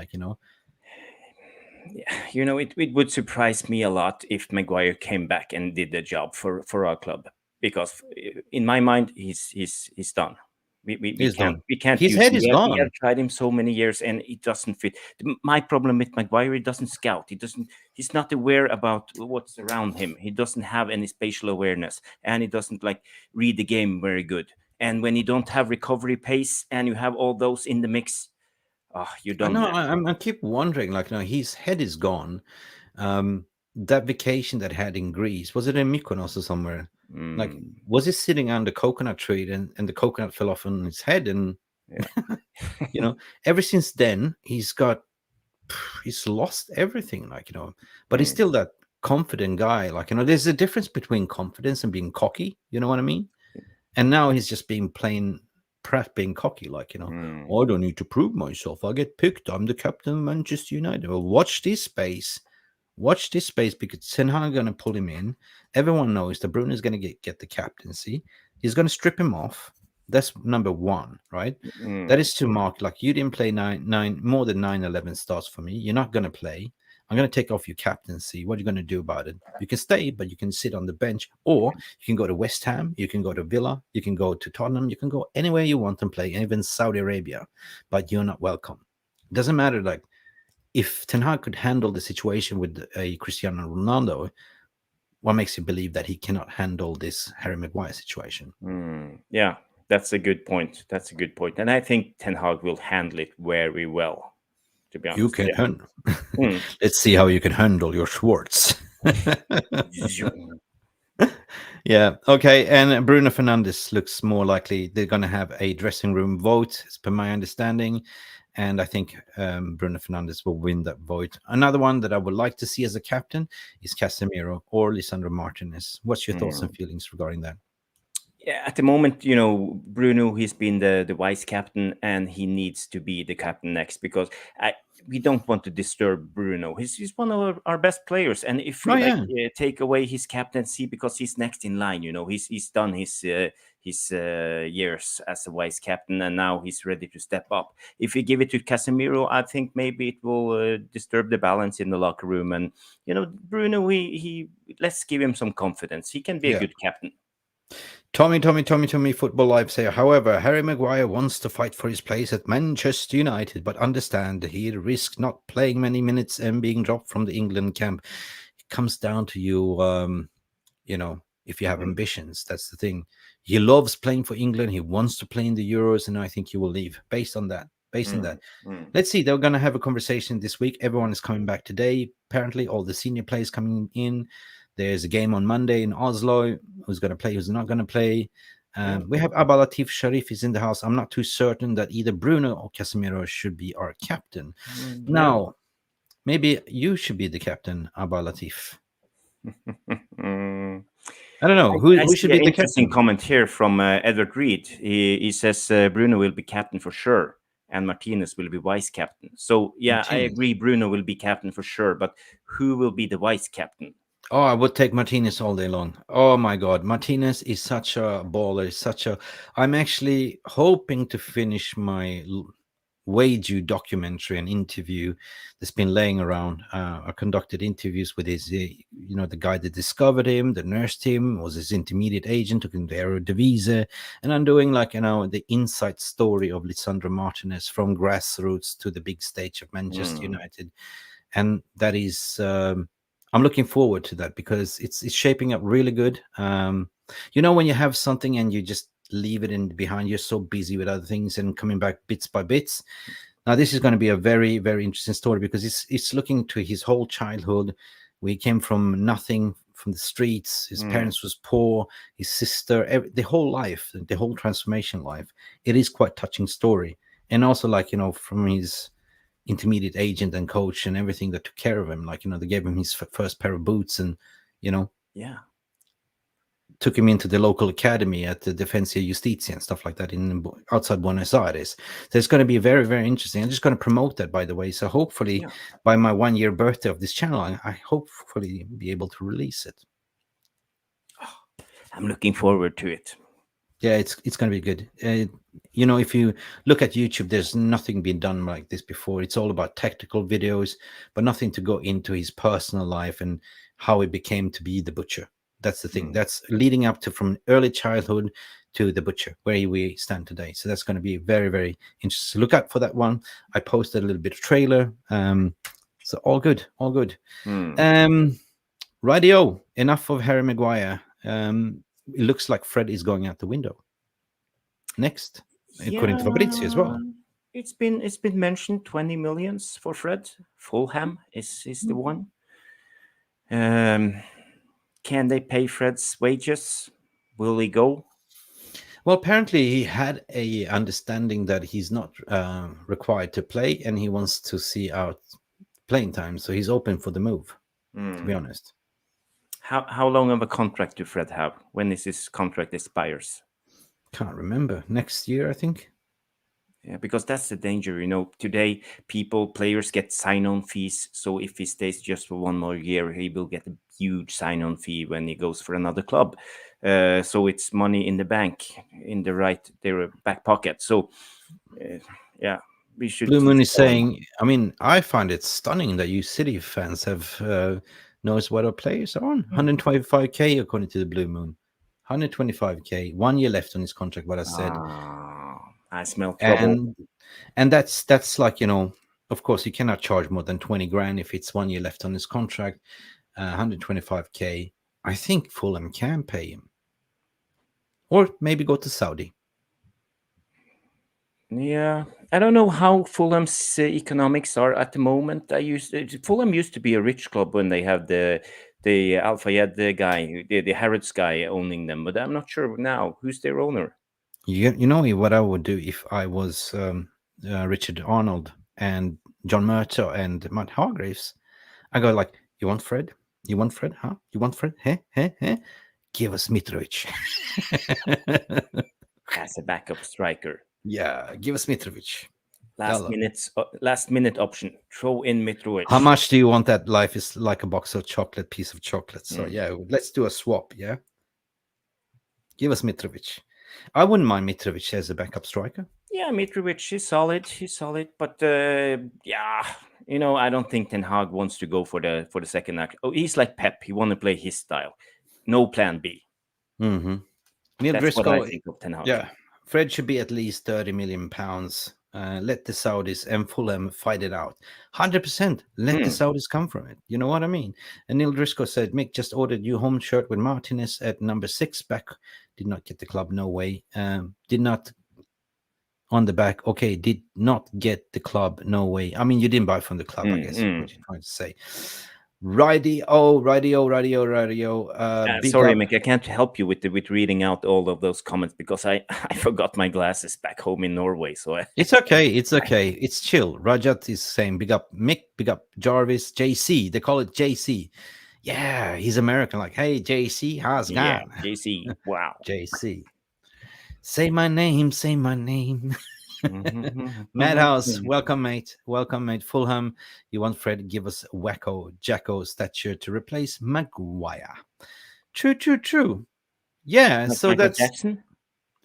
You know, it would surprise me a lot if Maguire came back and did the job for our club, because in my mind he's done. We He's can't done. we can't His use head him. is We have gone. tried him so many years and it doesn't fit. My problem with Maguire, he doesn't scout. He's not aware about what's around him. He doesn't have any spatial awareness, and he doesn't like read the game very good. And when you don't have recovery pace and you have all those in the mix, you're I done, know. man. I keep wondering, like, no, his head is gone. That vacation that had in Greece, was it in Mykonos or somewhere? Like, was he sitting on the coconut tree and the coconut fell off on his head? And you know, ever since then, he's lost everything. Like, but he's still that confident guy. Like, there's a difference between confidence and being cocky. You know what I mean? And now he's just being plain Pratt being cocky, like, I don't need to prove myself. I get picked. I'm the captain of Manchester United. Well, watch this space. Watch this space, because Ten Hag going to pull him in. Everyone knows that Bruno's going to get the captaincy. He's going to strip him off. That's number one, right? That is to mark, like, you didn't play more than 9-11 starts for me. You're not going to play. I'm going to take off your captaincy. What are you going to do about it? You can stay, but you can sit on the bench, or you can go to West Ham, you can go to Villa, you can go to Tottenham, you can go anywhere you want and play, even Saudi Arabia, but you're not welcome. It doesn't matter, like, if Ten Hag could handle the situation with a Cristiano Ronaldo, what makes you believe that he cannot handle this Harry Maguire situation? Yeah, that's a good point. That's a good point. And I think Ten Hag will handle it very well, to be honest. You can handle. Let's see how you can handle your Schwartz. Yeah. Okay. And Bruno Fernandes looks more likely they're going to have a dressing room vote, as per my understanding. And I think Bruno Fernandes will win that vote. Another one that I would like to see as a captain is Casemiro or Lisandro Martinez. What's your thoughts and feelings regarding that? Yeah, at the moment, Bruno, he's been the vice captain, and he needs to be the captain next, because we don't want to disturb Bruno. He's one of our best players, and if we take away his captaincy because he's next in line, he's done his years as a vice captain, and now he's ready to step up. If we give it to Casemiro, I think maybe it will disturb the balance in the locker room. And Bruno, he let's give him some confidence. He can be a good captain. Tommy, Football Live say, however, Harry Maguire wants to fight for his place at Manchester United, but understand he risks not playing many minutes and being dropped from the England camp. It comes down to you, if you have ambitions. That's the thing. He loves playing for England. He wants to play in the Euros, and I think he will leave based on that. Let's see. They're going to have a conversation this week. Everyone is coming back today. Apparently, all the senior players coming in. There's a game on Monday in Oslo. Who's going to play, who's not going to play. We have Abdelatif Sharif is in the house. I'm not too certain that either Bruno or Casemiro should be our captain. Now, maybe you should be the captain, Abdelatif. I don't know. Who should be the interesting captain? Comment here from Edward Reed. He says Bruno will be captain for sure, and Martinez will be vice captain. So, yeah, I agree. Bruno will be captain for sure, but who will be the vice captain? Oh, I would take Martinez all day long. Oh my God, Martinez is such a baller. I'm actually hoping to finish my Waiju documentary and interview that's been laying around. I conducted interviews with his, the guy that discovered him, that nursed him, was his intermediate agent, took him to 𝑴𝒊𝒄𝒌, and I'm doing the inside story of Lisandro Martinez from grassroots to the big stage of Manchester United, and that is. I'm looking forward to that because it's shaping up really good. When you have something and you just leave it in behind, you're so busy with other things and coming back bits by bits. Now, this is going to be a very, very interesting story because it's looking to his whole childhood. We came from nothing, from the streets. His parents was poor, his sister, the whole life, the whole transformation life. It is quite touching story. And also, from his intermediate agent and coach and everything that took care of him, they gave him his first pair of boots and took him into the local academy at the Defensa Justicia and stuff like that outside Buenos Aires. So it's going to be very, very interesting. I'm just going to promote that, by the way. So hopefully by my 1-year birthday of this channel, I hopefully be able to release it. I'm looking forward to it. Yeah, it's going to be good. If you look at YouTube, there's nothing been done like this before. It's all about tactical videos, but nothing to go into his personal life and how he became to be the butcher. That's the thing. That's leading up to from early childhood to the butcher, where we stand today. So that's going to be very, very interesting. Look out for that one. I posted a little bit of trailer. So all good, all good. Radio. Enough of Harry Maguire. It looks like Fred is going out the window. Next, according to Fabrizio as well. It's been mentioned 20 millions for Fred. Fulham is the one. Can they pay Fred's wages? Will he go? Well, apparently he had a understanding that he's not required to play, and he wants to see out playing time. So he's open for the move. To be honest. How long of a contract do Fred have? When is his contract expires? Can't remember. Next year, I think. Yeah, because that's the danger. Today players get sign-on fees. So if he stays just for one more year, he will get a huge sign-on fee when he goes for another club. So it's money in the bank, in their back pocket. So yeah, we should. Blue Moon is saying. I mean, I find it stunning that you City fans have knows what our players are on. 125k according to the Blue Moon. 125k. 1 year left on his contract. What I said. I smell trouble. And that's like, of course you cannot charge more than 20 grand if it's 1 year left on his contract. 125k. I think Fulham can pay him, or maybe go to Saudi. Yeah, I don't know how Fulham's economics are at the moment. Fulham used to be a rich club when they have the 𝒖𝒊𝒄 guy, the Harrods guy owning them, but I'm not sure now who's their owner. You know what I would do if I was Richard Arnold and John Murtaugh and Matt Hargreaves? I go like, you want Fred? You want Fred? Huh? You want Fred? Hey? Give us Mitrovic. As a backup striker. Yeah, give us Mitrovic. Last minute option. Throw in Mitrovic. How much do you want that? Life is like a box of chocolate, piece of chocolate. So yeah, let's do a swap. Yeah, give us Mitrovic. I wouldn't mind Mitrovic as a backup striker. Yeah, Mitrovic is solid. He's solid, but yeah, I don't think Ten Hag wants to go for the second act. Oh, he's like Pep. He want to play his style. No plan B. Mm-hmm. Neil That's Driscoll, what I think of Ten Hag. Yeah, Fred should be at least 30 million pounds. Let the Saudis and Fulham fight it out. 100%. Let the Saudis come from it. You know what I mean? And Neil Driscoll said, Mick just ordered you home shirt with Martinez at number 6 back. Did not get the club, no way. Did not on the back. Okay, did not get the club, no way. I mean, you didn't buy from the club, I guess, what you're trying to say. Radio. Sorry, Mick, I can't help you with reading out all of those comments because I forgot my glasses back home in Norway. So it's okay. It's chill. Rajat is saying big up Mick, big up Jarvis, JC. They call it JC. Yeah, he's American. Like, hey, JC, how's it going? Yeah, JC. Wow. JC. Say my name. Madhouse, welcome, mate. Fulham, you want Fred? Give us Jacko stature to replace Maguire. True. Yeah, like so Michael that's Jackson?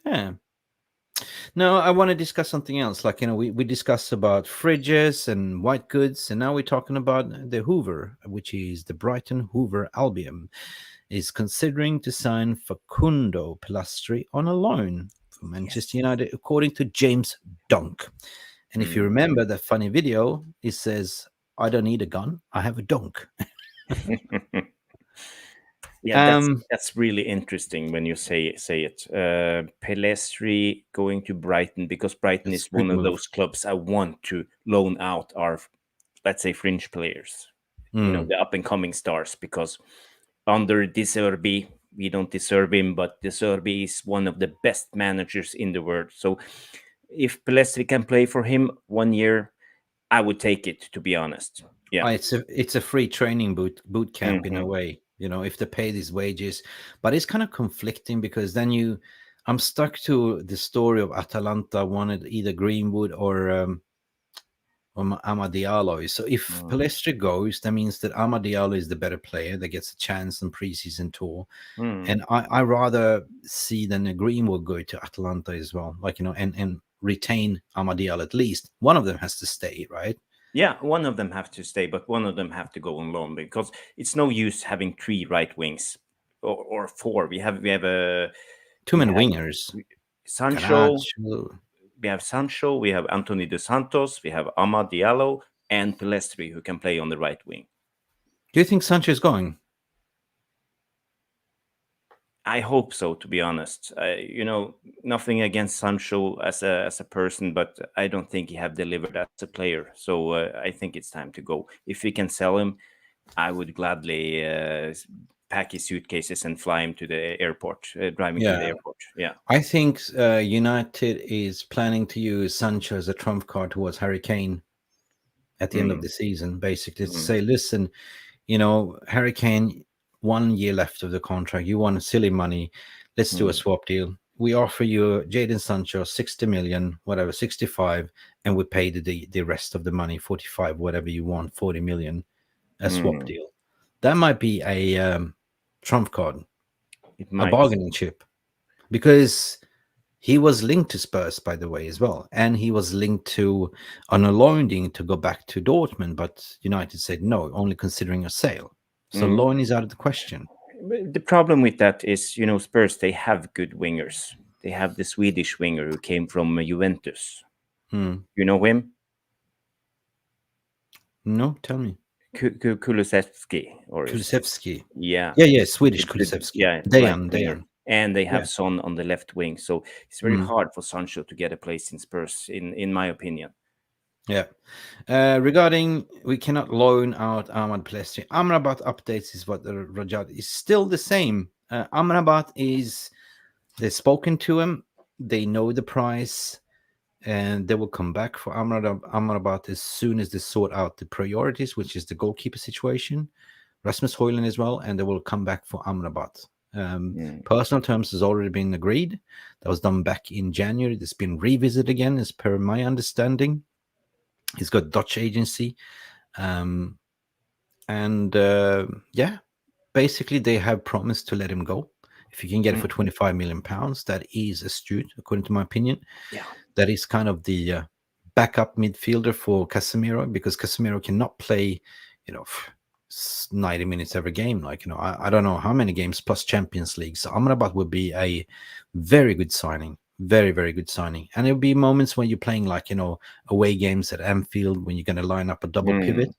Yeah. No, I want to discuss something else. Like, we discussed about fridges and white goods, and now we're talking about the Hoover, which is the Brighton Hoover Albion, is considering to sign Facundo Pelastri on a loan for Manchester United, according to James Donk. And if you remember that funny video, it says, I don't need a gun, I have a donk. Yeah, that's really interesting when you say it. Pelastri going to Brighton, because Brighton is one of those clubs I want to loan out our, let's say, fringe players, the up and coming stars, because under De Zerbi, we don't deserve him, but De Zerbi is one of the best managers in the world. So if Pelastri can play for him 1 year, I would take it, to be honest. Yeah, it's a free training boot camp in a way. If they pay these wages, but it's kind of conflicting because then I'm stuck to the story of Atalanta wanted either Greenwood or or Amad Diallo. So if Pellistri goes, that means that Amad Diallo is the better player that gets a chance on preseason tour. And I rather see than a Greenwood go to Atalanta as well, like, you know, and retain Amad Diallo at least. One of them has to stay, right? Yeah, one of them have to stay, but one of them have to go on loan, because it's no use having 3 right wings or 4. We have Too many wingers. Sancho. Caracho. We have Sancho, we have Anthony Dos Santos, we have Amad Diallo, and Pellistri, who can play on the right wing. Do you think Sancho is going? I hope so, to be honest. You know, nothing against Sancho as a person, but I don't think he have delivered as a player. So I think it's time to go. If we can sell him, I would gladly pack his suitcases and fly him to the airport, driving to the airport. Yeah. I think United is planning to use Sancho as a trump card towards Harry Kane at the end of the season, basically to say, listen, you know, Harry Kane, 1 year left of the contract. You want silly money. Let's do a swap deal. We offer you Jadon Sancho 60 million, whatever, 65, and we pay the rest of the money, 45, whatever you want, 40 million, a swap deal. That might be a trump card, a bargaining chip, because he was linked to Spurs, by the way, as well, and he was linked to on a loaning to go back to Dortmund, but United said no, only considering a sale. So loan is out of the question. The problem with that is, you know, Spurs, they have good wingers. They have the Swedish winger who came from Juventus. You know him? No, tell me. Kulusevski. Kulusevski. Yeah. Yeah, Swedish Kulusevski. Yeah. Dejan. And they have Son on the left wing. So it's very hard for Sancho to get a place in Spurs, in my opinion. Yeah. Regarding, we cannot loan out Ahmad Pellistri. Amrabat updates is what the Rajat is still the same. Amrabat is, they've spoken to him. They know the price, and they will come back for Amrabat as soon as they sort out the priorities, which is the goalkeeper situation, Rasmus Hojlund as well, and they will come back for Amrabat. Personal terms has already been agreed. That was done back in January. It's been revisited again, as per my understanding. He's got Dutch agency, and basically they have promised to let him go if you can get it for 25 million pounds. That is astute, according to my opinion. Yeah, that is kind of the backup midfielder for Casemiro, because Casemiro cannot play, you know, 90 minutes every game. Like, you know, I don't know how many games plus Champions League. So Amrabat would be a very good signing. Very, very good signing. And it'll be moments when you're playing, like, you know, away games at Anfield, when you're going to line up a double pivot.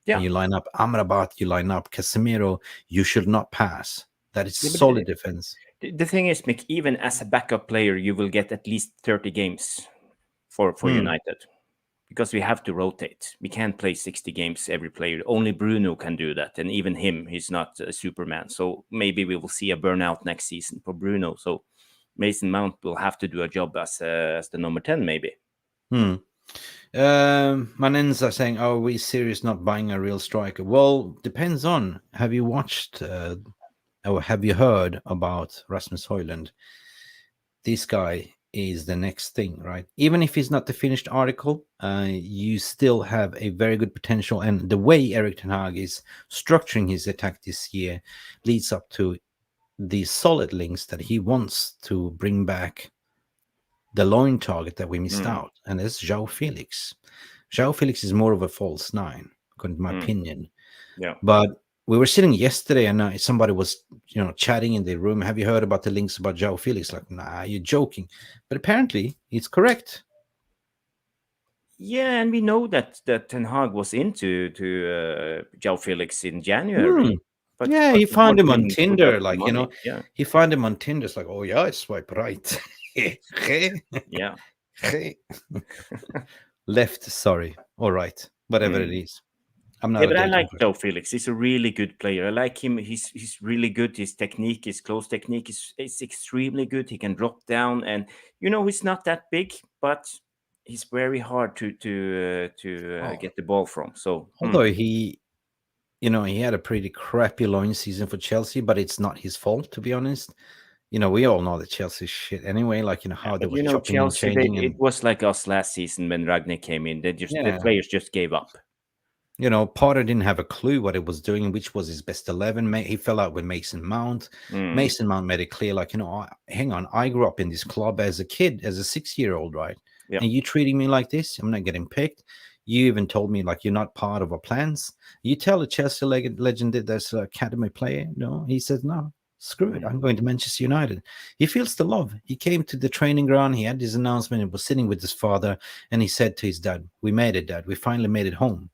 Yeah. And you line up Amrabat, you line up Casemiro, you should not pass. That is solid defense. The thing is, Mick, even as a backup player, you will get at least 30 games for United, because we have to rotate. We can't play 60 games every player. Only Bruno can do that. And even him, he's not a Superman. So maybe we will see a burnout next season for Bruno. So Mason Mount will have to do a job as the number 10, maybe. Manenza saying, are we serious not buying a real striker? Well, depends on, have you watched or have you heard about Rasmus Hojlund? This guy is the next thing, right? Even if he's not the finished article, you still have a very good potential. And the way Erik ten Hag is structuring his attack this year leads up to the solid links that he wants to bring back the loan target that we missed out, and it's Jao Felix. Jao Felix is more of a false nine, according to my opinion. Yeah. But we were sitting yesterday, and somebody was, you know, chatting in the room. Have you heard about the links about Jao Felix? Like, nah, you're joking. But apparently, it's correct. Yeah, and we know that Ten Hag was into Jao Felix in January. But he found him on Tinder, like, money. You know, he found him on Tinder. It's like, oh yeah, I swipe right. Yeah. Left, sorry. All right. Whatever it is. I'm not. Yeah, but I like Jao Felix. He's a really good player. I like him. He's really good. His technique, his close technique is extremely good. He can drop down, and you know, he's not that big, but he's very hard to get the ball from. So although he had a pretty crappy loan season for Chelsea, but it's not his fault, to be honest. you know, we all know the Chelsea shit anyway. Like, you know, how they But was you know, chopping and Chelsea, changing, it and was like us last season when Ragnar came in. The yeah, players just gave up. you know, Potter didn't have a clue what it was doing, which was his best 11. He fell out with Mason Mount. Mason Mount made it clear, like, you know, hang on, I grew up in this club as a kid, as a 6-year-old, right? Yeah. And you treating me like this, I'm not getting picked. You even told me like you're not part of our plans. You tell a Chelsea legend that there's an academy player. No, he says no. Screw it. I'm going to Manchester United. He feels the love. He came to the training ground. He had his announcement. He was sitting with his father, and he said to his dad, "We made it, Dad. We finally made it home."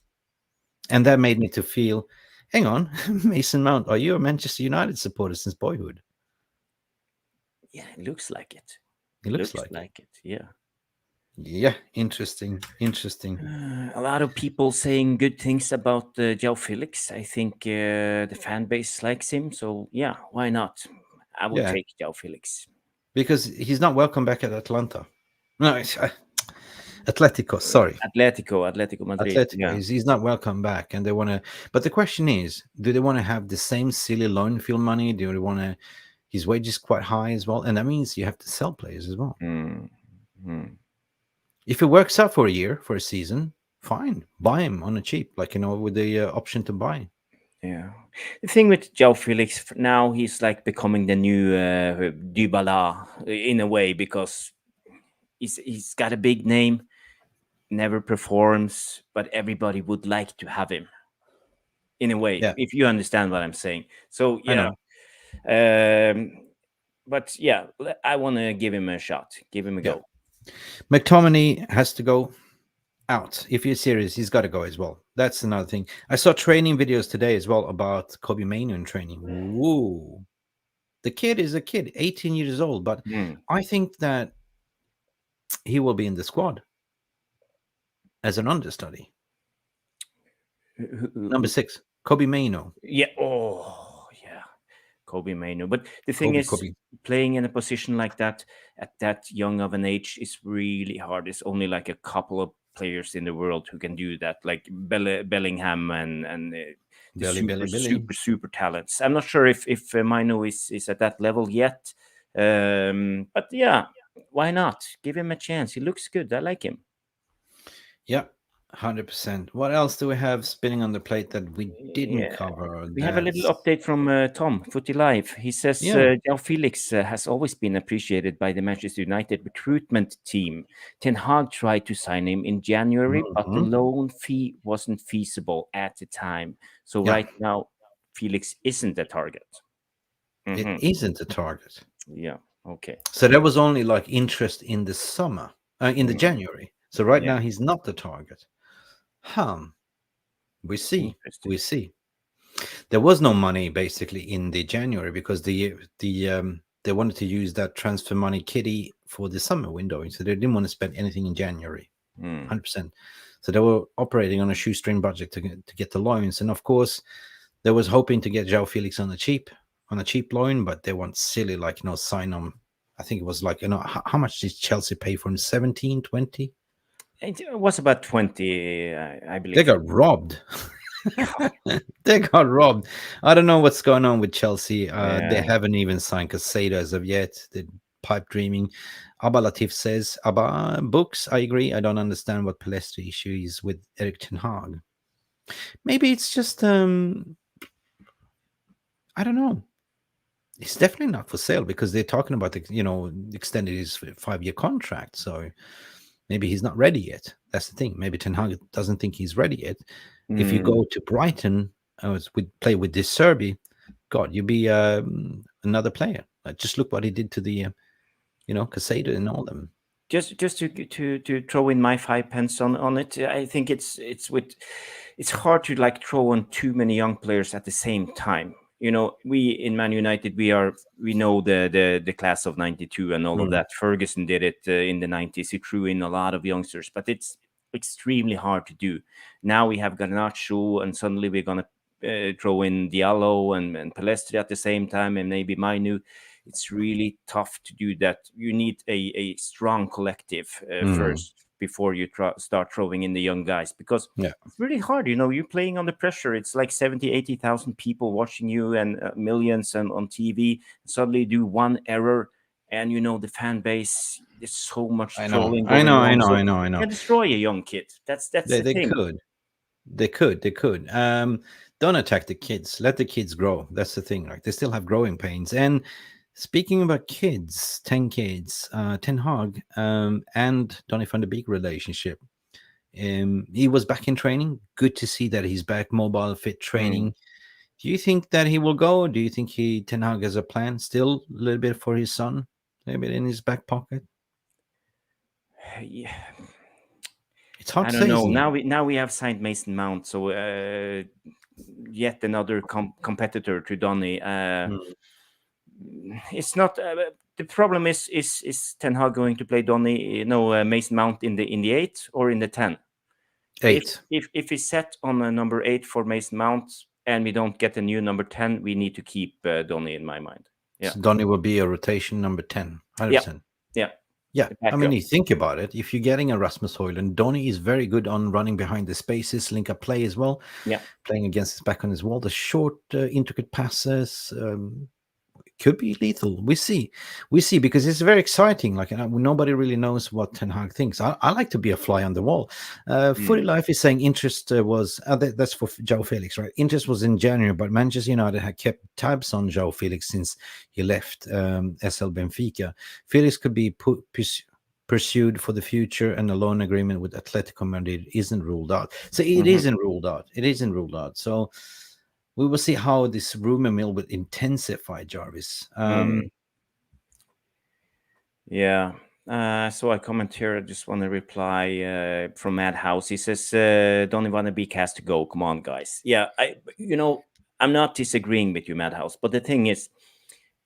And that made me to feel, hang on, Mason Mount, are you a Manchester United supporter since boyhood? Yeah, it looks like it. It looks like it. Yeah. Yeah, interesting. A lot of people saying good things about Jao Felix. I think the fan base likes him. So yeah, why not? I will Yeah. take Jao Felix. Because he's not welcome back at Atlanta. No, it's Atletico, sorry. Atletico Madrid. Atletico. Yeah. He's not welcome back. And they want to, but the question is, do they want to have the same silly loan field money? Do they want to, his wages quite high as well? And that means you have to sell players as well. If it works out for a year, for a season, fine. Buy him on a cheap, like, you know, with the option to buy. Yeah. The thing with Jao Felix, now he's like becoming the new Dybala in a way, because he's got a big name, never performs, but everybody would like to have him in a way, if you understand what I'm saying. So, yeah. But yeah, I want to give him a shot, give him a go. McTominay has to go out. If you're serious, he's got to go as well. That's another thing. I saw training videos today as well about Kobbie Mainoo in training. Woo. The kid is a kid, 18 years old, but I think that he will be in the squad as an understudy. Number 6, Kobbie Mainoo. Yeah. Oh, yeah. Kobbie Mainoo. But the thing is, playing in a position like that at that young of an age is really hard. It's only like a couple of players in the world who can do that, like Bellingham and super talents. I'm not sure if Mainoo is at that level yet, but yeah, why not give him a chance? He looks good. I like him. Yeah, 100%. What else do we have spinning on the plate that we didn't cover? We have a little update from Tom Footy Live. He says Jao Felix has always been appreciated by the Manchester United recruitment team. Ten Hag tried to sign him in January, but the loan fee wasn't feasible at the time. So right now, Felix isn't a target. It isn't a target. Yeah. Okay. So there was only like interest in the summer, in the January. So right now he's not the target. We see. There was no money basically in the January because they wanted to use that transfer money kitty for the summer window, so they didn't want to spend anything in January. 100%. So they were operating on a shoestring budget to get the loans, and of course, they was hoping to get Jao Felix on a cheap loan, but they want silly, like, you know, sign on. I think it was like, you know, how much did Chelsea pay for him? 17, 20? It was about 20, I believe. They got robbed. They got robbed. I don't know what's going on with Chelsea. They haven't even signed Caicedo as of yet. They're pipe dreaming. Abba Latif says, Abba books. I agree. I don't understand what Palestri issue is with Erik ten Hag. Maybe it's just I don't know. It's definitely not for sale because they're talking about extended his 5-year contract. So maybe he's not ready yet. That's the thing. Maybe Ten Hag doesn't think he's ready yet. If you go to Brighton, play with this Serbi, God, you'd be another player. Just look what he did to the, Caicedo and all them. Just to throw in my 5 pence on it, I think it's hard to like throw on too many young players at the same time. You know, we in Man United, we know the class of 92 and all of that. Ferguson did it in the 90s. He threw in a lot of youngsters, but it's extremely hard to do. Now we have Garnacho, and suddenly we're going to throw in Diallo and Palestri at the same time, and maybe Mainoo. It's really tough to do that. You need a strong collective first before you start throwing in the young guys, because Yeah. it's really hard. You're playing under pressure. It's like 70, 80,000 people watching you and millions on TV. Suddenly do one error, and the fan base. There's so much trolling going on. So I know. you can destroy a young kid. That's the They thing. could. Don't attack the kids. Let the kids grow. That's the thing. Like, they still have growing pains. And speaking about kids, 10 kids, Ten Hag and Donny van de Beek relationship. He was back in training. Good to see that he's back, mobile, fit training. Do you think that he will go? Do you think Ten Hag has a plan still, a little bit for his son, maybe in his back pocket? Yeah. It's hard I to don't say. know. Isn't it? Now we have signed Mason Mount, so yet another competitor to Donny. It's not the problem. Is Ten Hag going to play Donny? Mason Mount in the 8 or in the 10? 8. If he's set on a number 8 for Mason Mount and we don't get a new number 10, we need to keep Donny, in my mind. Yeah, So Donny will be a rotation number 10. 100%. Yeah. I mean, you think about it. If you're getting a Rasmus Hojlund, Donny is very good on running behind the spaces, link up play as well. Yeah, playing against his back on his wall. The short, intricate passes could be lethal. We see because it's very exciting. Like, nobody really knows what Ten Hag thinks. I like to be a fly on the wall. Footy Life is saying interest was that's for Jao Felix, right? Interest was in January, but Manchester United had kept tabs on Jao Felix since he left SL Benfica. Felix could be pursued for the future, and a loan agreement with Atletico Madrid isn't ruled out. So it isn't ruled out. It isn't ruled out. So we will see how this rumor mill will intensify, Jarvis. Yeah. So I comment here. I just want to reply from Madhouse. He says, Donny van de Beek has to go. Come on, guys. Yeah, I'm not disagreeing with you, Madhouse. But the thing is,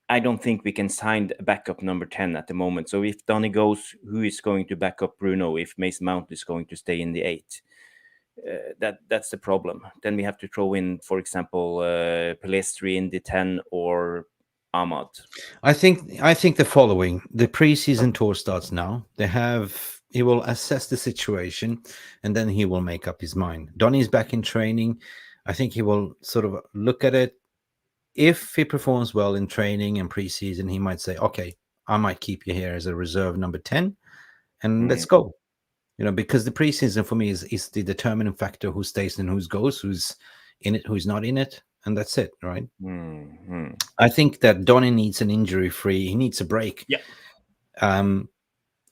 I don't think we can sign a backup number 10 at the moment. So if Donny goes, who is going to back up Bruno if Mason Mount is going to stay in the 8? That's the problem. Then we have to throw in, for example, Pelestri in the 10 or Ahmad. I think the following: the preseason tour starts now. He will assess the situation, and then he will make up his mind. Donny's back in training. I think he will sort of look at it. If he performs well in training and preseason, he might say, "Okay, I might keep you here as a reserve number 10, and let's go." Because the preseason for me is the determining factor: who stays and who goes, who's in it, who's not in it, and that's it, right? I think that Donny needs an injury-free. He needs a break. Yeah.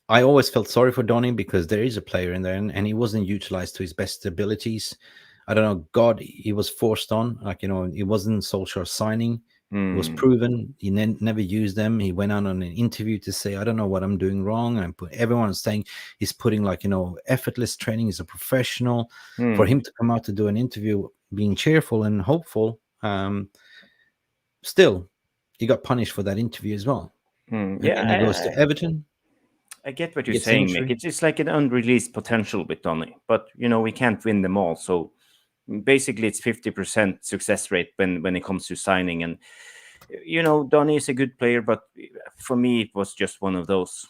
I always felt sorry for Donny because there is a player in there, and he wasn't utilized to his best abilities. I don't know. God, he was forced on. It wasn't Solskjaer signing. It was proven. He never used them. He went on an interview to say, "I don't know what I'm doing wrong." And everyone's saying he's putting effortless training. He's a professional. For him to come out to do an interview being cheerful and hopeful, still, he got punished for that interview as well. Yeah, and he goes to Everton. I get what you're saying, Mick. It's like an unreleased potential with Donny, but we can't win them all. So basically, it's 50% success rate when it comes to signing. And Donny is a good player, but for me, it was just one of those.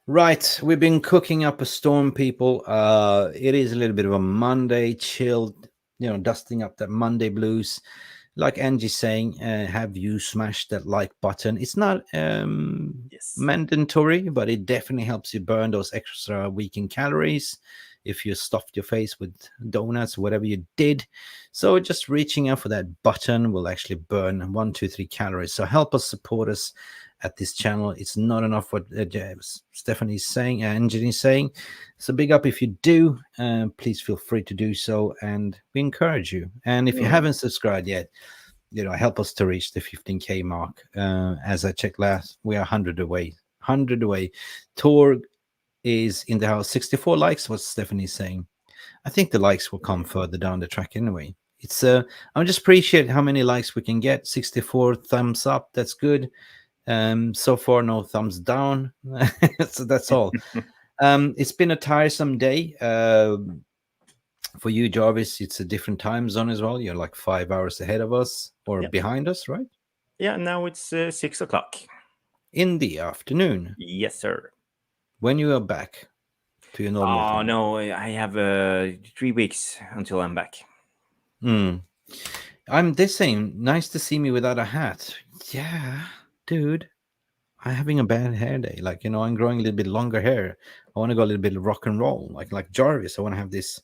Right, we've been cooking up a storm, people. It is a little bit of a Monday, chilled, dusting up that Monday blues. Like Angie's saying, have you smashed that like button? It's not mandatory, but it definitely helps you burn those extra weekend calories if you stuffed your face with donuts, whatever you did. So just reaching out for that button will actually burn 1, 2, 3 calories. So help us, support us at this channel. It's not enough what Stephanie's saying, Angie's saying. So big up if you do. Please feel free to do so, and we encourage you. And if you haven't subscribed yet, help us to reach the 15K mark. As I checked last, we are 100 away. 100 away. Tour is in the house. 64 likes, what Stephanie's saying. I think the likes will come further down the track anyway. It's I just appreciate how many likes we can get. 64 thumbs up. That's good. So far, no thumbs down. So that's all. It's been a tiresome day. For you, Jarvis, it's a different time zone as well. You're like 5 hours ahead of us or behind us, right? Yeah, now it's 6 o'clock. In the afternoon. Yes, sir. When you are back. to your normal Oh time? no, I have 3 weeks until I'm back. They're saying, nice to see me without a hat. Yeah, dude. I'm having a bad hair day. Like, I'm growing a little bit longer hair. I want to go a little bit rock and roll. Like Jarvis. I want to have this.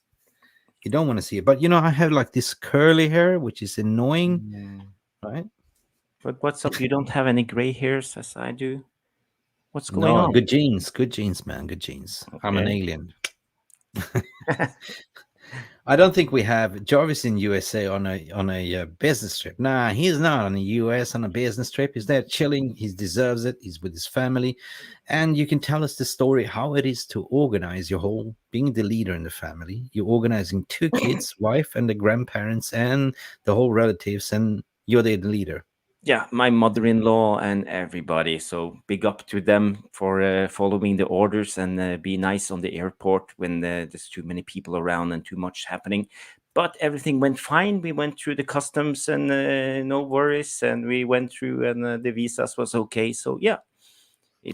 You don't want to see it. But I have like this curly hair, which is annoying. Right? But what's up? You don't have any gray hairs as I do. What's going No, on? good genes, man. Good genes. I'm an Okay. alien. I don't think we have Jarvis in USA on a business trip. Nah, he's not on the US on a business trip. He's there chilling. He deserves it. He's with his family, and you can tell us the story how it is to organize your whole being the leader in the family. You're organizing 2 kids, wife, and the grandparents, and the whole relatives, and you're the leader. Yeah, my mother-in-law and everybody. So big up to them for following the orders and be nice on the airport when there's too many people around and too much happening. But everything went fine. We went through the customs and no worries. And we went through and the visas was okay. So yeah,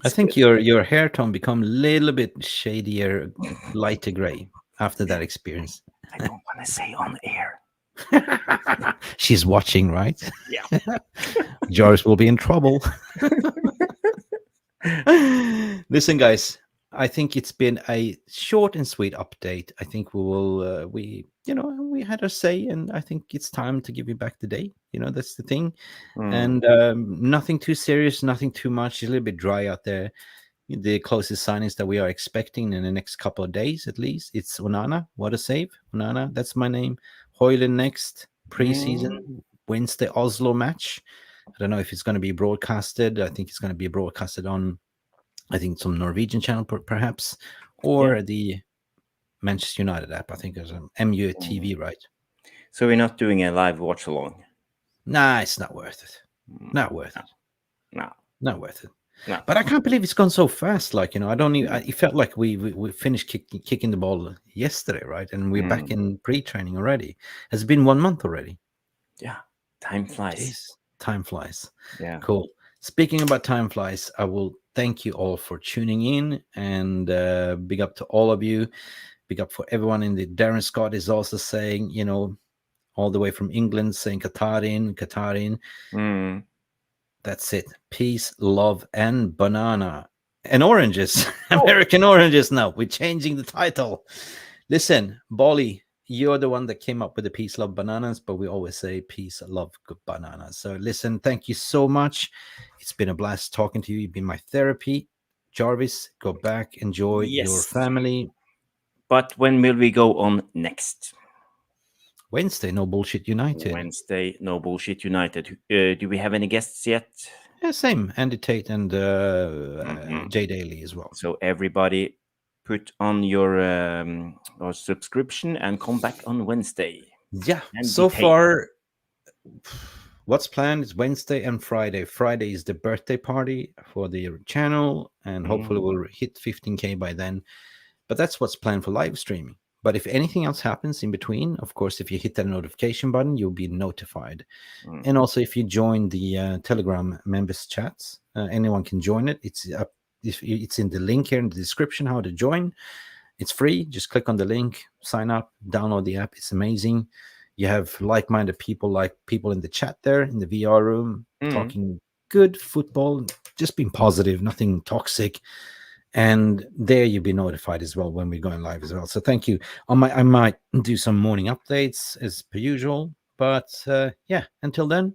I think your hair tone become a little bit shadier, lighter gray after that experience. I don't want to say on air. She's watching, right? Yeah. Jarvis will be in trouble. Listen, guys, I think it's been a short and sweet update. I think we had our say, and I think it's time to give you back the day. That's the thing. And nothing too serious, nothing too much. A little bit dry out there. The closest signings that we are expecting in the next couple of days, at least, it's Onana. What a save. Onana, that's my name. Hojlund next, preseason, Wednesday Oslo match. I don't know if it's going to be broadcasted. I think it's going to be broadcasted on, I think, some Norwegian channel, perhaps, or the Manchester United app. I think there's an MU TV, right? So we're not doing a live watch along? Nah, it's not worth it. Not worth it. No. Not worth it. No. But I can't believe it's gone so fast. Like, I don't even, it felt like we finished kicking the ball yesterday, right? And we're back in pre-training already. Has it been 1 month already? Yeah. Time flies. Jeez, time flies. Yeah. Cool. Speaking about time flies, I will thank you all for tuning in, and big up to all of you. Big up for everyone in the Darren Scott is also saying, all the way from England, saying Qatar in. That's it. Peace, love, and banana. And oranges. American oranges now. We're changing the title. Listen, Bolly, you're the one that came up with the peace, love, bananas, but we always say peace, love, good bananas. So listen, thank you so much. It's been a blast talking to you. You've been my therapy. Jarvis, go back, enjoy your family. But when will we go on next? Wednesday, No Bullshit United. Wednesday, No Bullshit United. Do we have any guests yet? Yeah, same. Andy Tate and Jay Daly as well. So everybody put on your subscription and come back on Wednesday. Yeah. And so far, what's planned is Wednesday and Friday. Friday is the birthday party for the channel, and hopefully we'll hit 15K by then. But that's what's planned for live streaming. But if anything else happens in between, of course, if you hit that notification button, you'll be notified. And also, if you join the Telegram members chats, anyone can join it. It's in the link here in the description how to join. It's free. Just click on the link, sign up, download the app. It's amazing. You have like-minded people, like people in the chat there in the VR room, talking good football, just being positive, nothing toxic. And there you'll be notified as well when we're going live as well. So thank you. I might do some morning updates as per usual. But yeah, until then,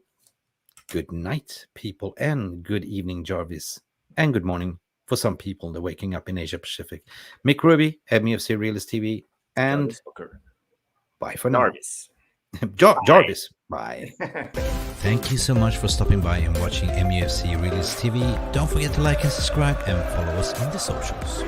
good night, people, and good evening, Jarvis, and good morning for some people that are waking up in Asia Pacific. Mick Ruby, Mufc Realist TV, and Jarvis Cocker. Bye for now. Jarvis. Jarvis. Bye. Thank you so much for stopping by and watching MUFC Realist TV. Don't forget to like and subscribe and follow us on the socials.